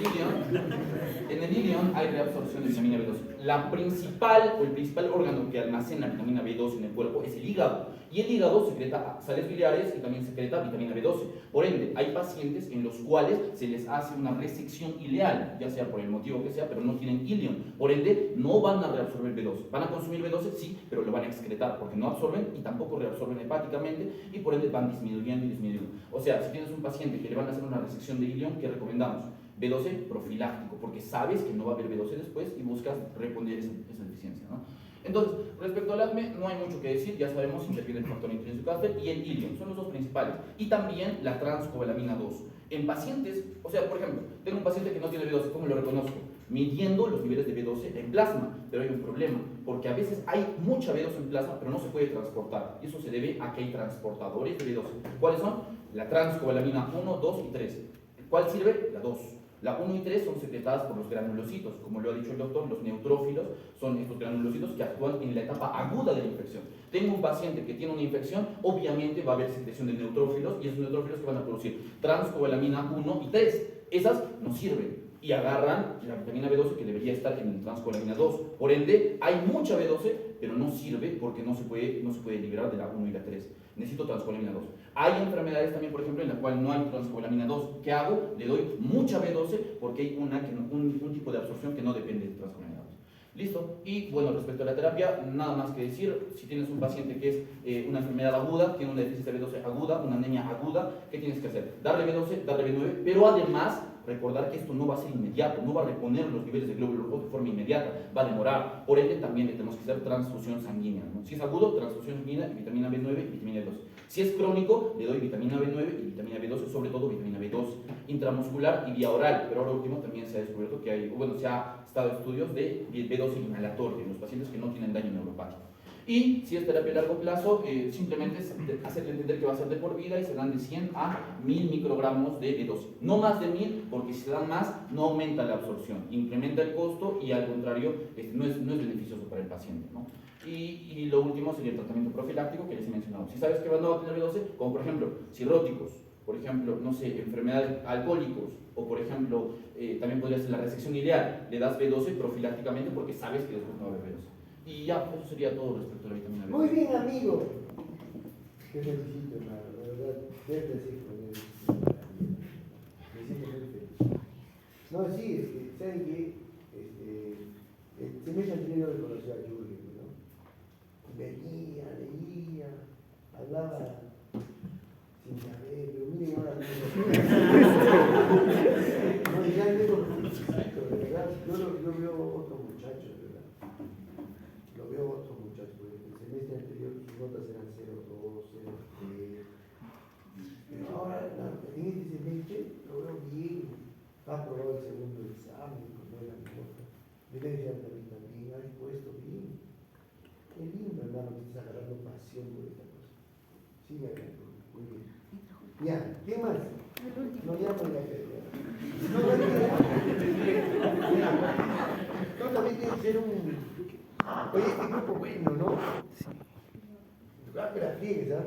el ilion hay reabsorción de vitamina B12. El principal órgano que almacena vitamina B12 en el cuerpo es el hígado. Y el hígado secreta sales biliares y también secreta vitamina B12. Por ende, hay pacientes en los cuales se les hace una resección ileal, ya sea por el motivo que sea, pero no tienen ilion. Por ende, no van a reabsorber B12. ¿Van a consumir B12? Sí, pero lo van a excretar porque no absorben y tampoco reabsorben hepáticamente y por ende van disminuyendo y disminuyendo. O sea, si tienes un paciente que le van a hacer una resección de ilion, ¿qué recomendamos? B12 profiláctico, porque sabes que no va a haber B12 después y buscas responder esa deficiencia, ¿no? Entonces, respecto al acné, no hay mucho que decir, ya sabemos, interviene el factor intrínseco Castel y el ilion, son los dos principales. Y también la transcobalamina 2. En pacientes, o sea, por ejemplo, tengo un paciente que no tiene B12, ¿cómo lo reconozco? Midiendo los niveles de B12 en plasma, pero hay un problema, porque a veces hay mucha B12 en plasma, pero no se puede transportar, y eso se debe a que hay transportadores de B12. ¿Cuáles son? La transcobalamina 1, 2 y 3. ¿Cuál sirve? La 2. La 1 y 3 son secretadas por los granulocitos. Como lo ha dicho el doctor, los neutrófilos son estos granulocitos que actúan en la etapa aguda de la infección. Tengo un paciente que tiene una infección, obviamente va a haber secreción de neutrófilos y esos neutrófilos que van a producir transcobalamina 1 y 3. Esas no sirven y agarran la vitamina B12 que debería estar en el transcobalamina 2. Por ende, hay mucha B12, pero no sirve porque no se puede liberar de la 1 y la 3. Necesito transcobalamina 2. Hay enfermedades también, por ejemplo, en las cuales no hay transcobalamina 2. ¿Qué hago? Le doy mucha B12 porque hay un tipo de absorción que no depende de transcobalamina 2. ¿Listo? Y bueno, respecto a la terapia, nada más que decir. Si tienes un paciente que es una enfermedad aguda, tiene una deficiencia de B12 aguda, una anemia aguda, ¿qué tienes que hacer? Darle B12, darle B9, pero además recordar que esto no va a ser inmediato, no va a reponer los niveles de glóbulos rojos de forma inmediata, va a demorar. Por ende, también le tenemos que hacer transfusión sanguínea, ¿no? Si es agudo, transfusión sanguínea y vitamina B9 y vitamina B12. Si es crónico, le doy vitamina B9 y vitamina B12, sobre todo vitamina B2, intramuscular y vía oral. Pero ahora último también se ha descubierto que se ha estado estudios de B12 inhalatorio en los pacientes que no tienen daño neuropático. Y si es terapia a largo plazo, simplemente es hacerle entender que va a ser de por vida y se dan de 100 a 1000 microgramos de B12. No más de 1000, porque si se dan más, no aumenta la absorción, incrementa el costo y al contrario, no es beneficioso para el paciente, ¿no? Y lo último sería el tratamiento profiláctico que les he mencionado. Si sabes que no va a tener B12, como por ejemplo cirróticos, por ejemplo, no sé, enfermedades alcohólicos, o por ejemplo, también podría ser la resección ileal, le das B12 profilácticamente porque sabes que después no va a haber B12. Y ya, eso sería todo respecto a la vitamina B12. Muy bien, amigo. Qué felicito, hermano. La verdad, verte así con él. Me siento muy feliz. No, sí, es que, ¿saben qué? Se me ha tenido de conocer a Jürgen, ¿no? Venía, leía, hablaba sin saber, pero miren ahora. No, ya tengo felicito, de verdad. Yo veo otro muchacho, de verdad. Lo veo otro muchacho, porque el semestre anterior sus notas eran 0,2, 0,3. Pero ahora, en este semestre, lo veo bien. Ha aprobado el segundo examen con buena nota. Debe ser también, ha puesto bien. Qué lindo, hermano, que estés agarrando pasión por esta cosa. Sí, me acuerdo. Muy bien. Ya, ¿qué más? No, ya voy a hacer. No, también tiene que ser un. Oye, este grupo bueno, ¿no? Pero friegues, ¿ah?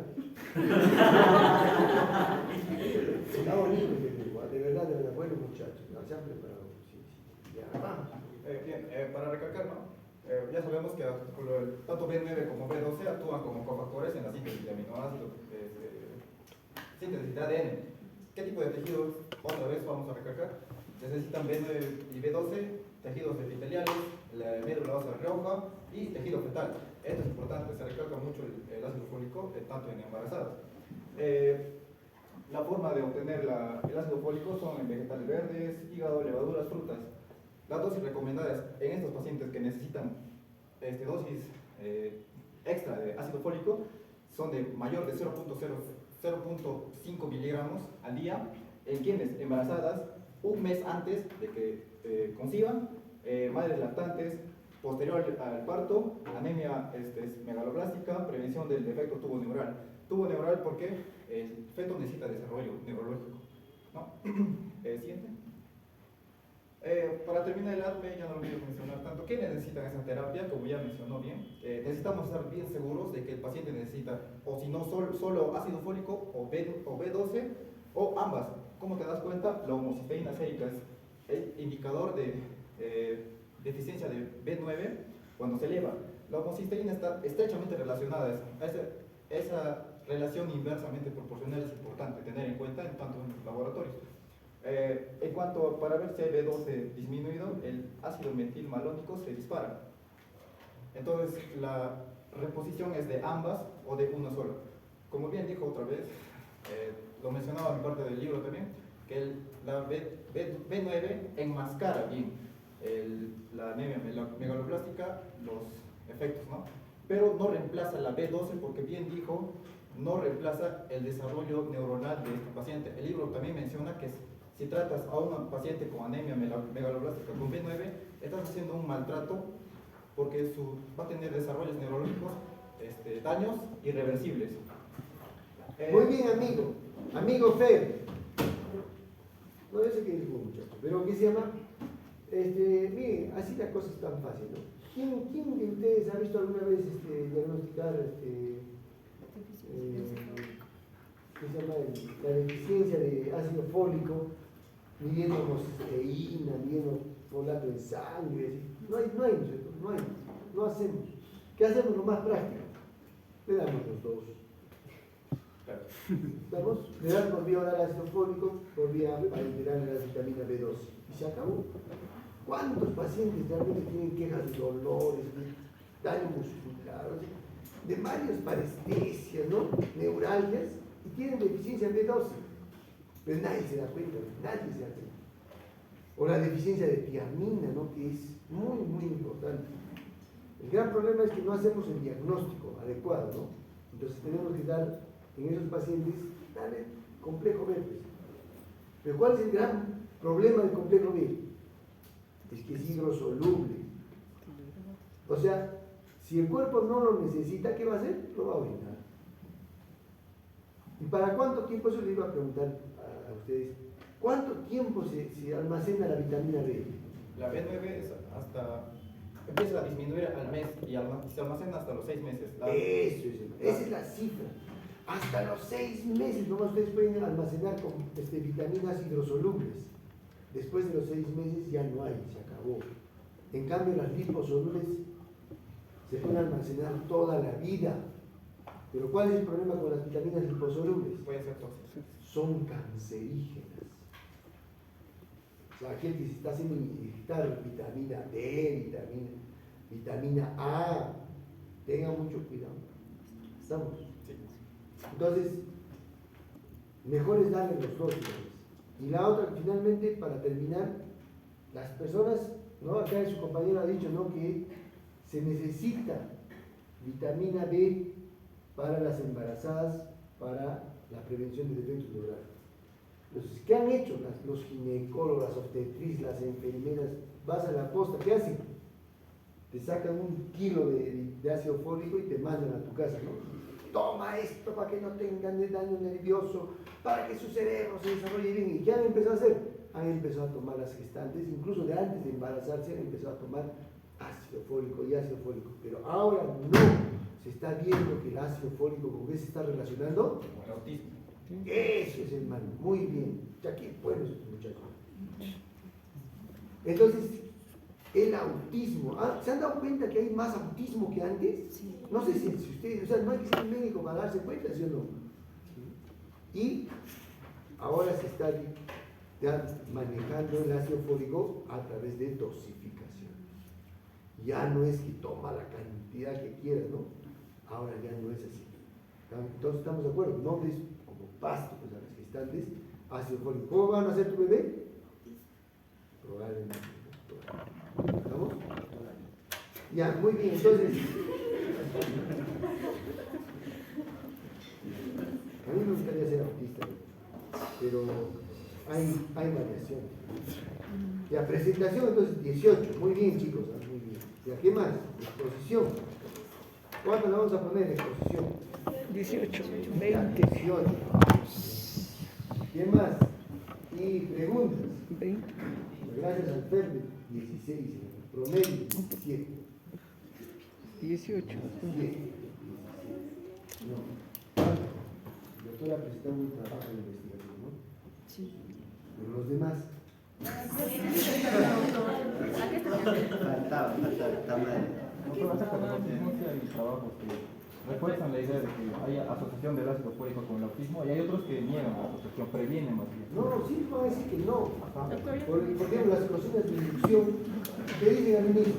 Está bonito este grupo, de verdad, buenos muchachos, ¿no? Se han preparado. Sí. Ya, vamos. Bien, para recalcar, ¿no? Ya sabemos que tanto B9 como B12 actúan como cofactores en la síntesis de aminoácidos, síntesis de ADN. ¿Qué tipo de tejidos, otra vez vamos a recalcar? Necesitan B9 y B12, tejidos epiteliales, la médula ósea roja y tejido fetal. Esto es importante, se recalca mucho el ácido fólico, tanto en embarazadas. La forma de obtener el ácido fólico son en vegetales verdes, hígado, levaduras, frutas. Las dosis recomendadas en estos pacientes que necesitan dosis extra de ácido fólico son de mayor de 0.5 miligramos al día en quienes embarazadas un mes antes de que conciban, madres lactantes, posterior al parto, anemia megaloblástica, prevención del defecto tubo neural. Tubo neural porque el feto necesita desarrollo neurológico, ¿no? Siguiente. Para terminar el ADME, ya no lo voy a mencionar tanto. ¿Qué necesitan esa terapia? Como ya mencionó bien, necesitamos estar bien seguros de que el paciente necesita, o si no, solo ácido fólico o B12, o ambas. ¿Cómo te das cuenta? La homocisteína sérica es el indicador de deficiencia de B9 cuando se eleva. La homocisteína está estrechamente relacionada. Esa relación inversamente proporcional es importante tener en cuenta en tanto en los laboratorios. En cuanto para ver si hay B12 disminuido, el ácido metilmalónico se dispara. Entonces la reposición es de ambas o de una sola. Como bien dijo otra vez, lo mencionaba en parte del libro también, que la B9 enmascara bien la anemia megaloblástica, los efectos, ¿no? Pero no reemplaza la B12 porque bien dijo, no reemplaza el desarrollo neuronal de este paciente. El libro también menciona que si tratas a un paciente con anemia megaloblástica con B9, estás haciendo un maltrato porque va a tener desarrollos neurológicos, daños irreversibles. Muy bien, amigo. Amigo Fer. No, yo sé que es un muchacho, pero ¿qué se llama? Miren, así la cosa es tan fácil, ¿no? ¿Quién de ustedes ha visto alguna vez diagnosticar ¿qué se llama? La deficiencia de ácido fólico, midiendo homocysteína, midiendo folato en sangre? No hay, no hacemos. ¿Qué hacemos? Lo más práctico. Le damos los dos. ¿Vamos? Le dan por vía oral ácido fólico, por vía parenteral la vitamina B12. Y se acabó. ¿Cuántos pacientes realmente tienen quejas de dolores, de daño muscular, de varias parestesias, ¿no? Neuralgias, y tienen deficiencia en B12? Pero nadie se da cuenta, nadie se da cuenta. O la deficiencia de tiamina, ¿no? Que es muy, muy importante. El gran problema es que no hacemos el diagnóstico adecuado, ¿no? Entonces tenemos que dar en esos pacientes, darle complejo B. Pero ¿cuál es el gran problema del complejo B? Es que es hidrosoluble. O sea, si el cuerpo no lo necesita, ¿qué va a hacer? Lo va a orinar. ¿Y para cuánto tiempo? Eso le iba a preguntar a ustedes. ¿Cuánto tiempo se almacena la vitamina B? La B9 es hasta, empieza a disminuir al mes y se almacena hasta los 6 meses. Esa es la cifra. Hasta los 6 meses, nomás ustedes pueden almacenar con vitaminas hidrosolubles. Después de los 6 meses ya no hay, se acabó. En cambio, las liposolubles se pueden almacenar toda la vida. Pero ¿cuál es el problema con las vitaminas liposolubles? Puede ser tóxico. Son cancerígenas. O sea, aquel que se está haciendo inyectar vitamina D, vitamina A, tenga mucho cuidado. ¿Estamos? Sí. Entonces, mejor es darle los dos. Y la otra, finalmente, para terminar, las personas, ¿no? Acá su compañero ha dicho, ¿no?, que se necesita vitamina B para las embarazadas, para la prevención de defectos neurales. Entonces, ¿qué han hecho los ginecólogos, las obstetrices, las enfermeras? Vas a la posta, ¿qué hacen? Te sacan 1 kilo de ácido fólico y te mandan a tu casa, ¿no? Toma esto para que no tengan daño nervioso, para que su cerebro se desarrolle bien. ¿Y qué han empezado a hacer? Han empezado a tomar las gestantes, incluso de antes de embarazarse, han empezado a tomar ácido fólico y ácido fólico. Pero ahora no se está viendo que el ácido fólico, ¿con qué se está relacionando? Con el autismo. Eso es, hermano, muy bien. Ya que buenos estos muchachos. Entonces, el autismo, ¿se han dado cuenta que hay más autismo que antes? Sí. No sé si ustedes, o sea, no hay que ser médico para darse cuenta, ¿sí o no? Y ahora se está ya manejando el ácido fólico a través de dosificación. Ya no es que toma la cantidad que quieras, ¿no? Ahora ya no es así. Entonces estamos de acuerdo, no des como pasto pues, a las gestantes ácido fólico. ¿Cómo van a hacer tu bebé? Probablemente. ¿Estamos? Ya, muy bien, entonces. A mí me gustaría ser autista, pero hay variaciones. Ya, presentación entonces 18. Muy bien, chicos, muy bien. Ya, ¿qué más? Exposición. ¿Cuánto le vamos a poner en exposición? 18, Ya, 20, 18. ¿Qué más? Y preguntas. 20. Gracias al PERDE, 16. Promedio, 17. 18. 17. No. Doctora presentó un trabajo de investigación, ¿no? Sí. Pero los demás. Faltaba, está mal. Doctora, acerca del autismo, sí hay trabajos que refuerzan la idea de que haya asociación del ácido fólico con el autismo y hay otros que niegan la asociación, previenen más bien. No, sí, van a decir que no. Por ejemplo, las cocinas de inducción, ¿qué dicen al inicio?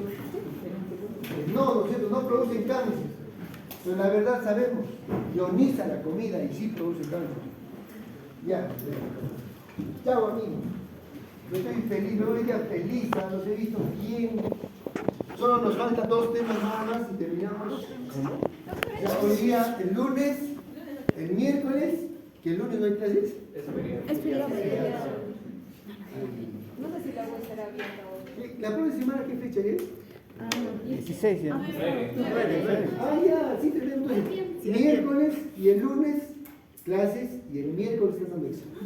No, ¿no es cierto? No producen cáncer. Pero la verdad sabemos, ioniza la comida y sí produce cáncer. Ya. Chao, amigo. Yo estoy feliz, me voy a quedar feliz, los he visto bien. Solo nos faltan 2 temas nada más y terminamos. Ya, hoy día, el lunes, el miércoles, que el lunes no hay clases. Es feriado. Es feriado. No sé si la web estará abierta hoy. ¿La próxima semana qué fecha es? 16 ya. Ah, ya, sí tenemos. Miércoles y el lunes clases y el miércoles estás dando examen.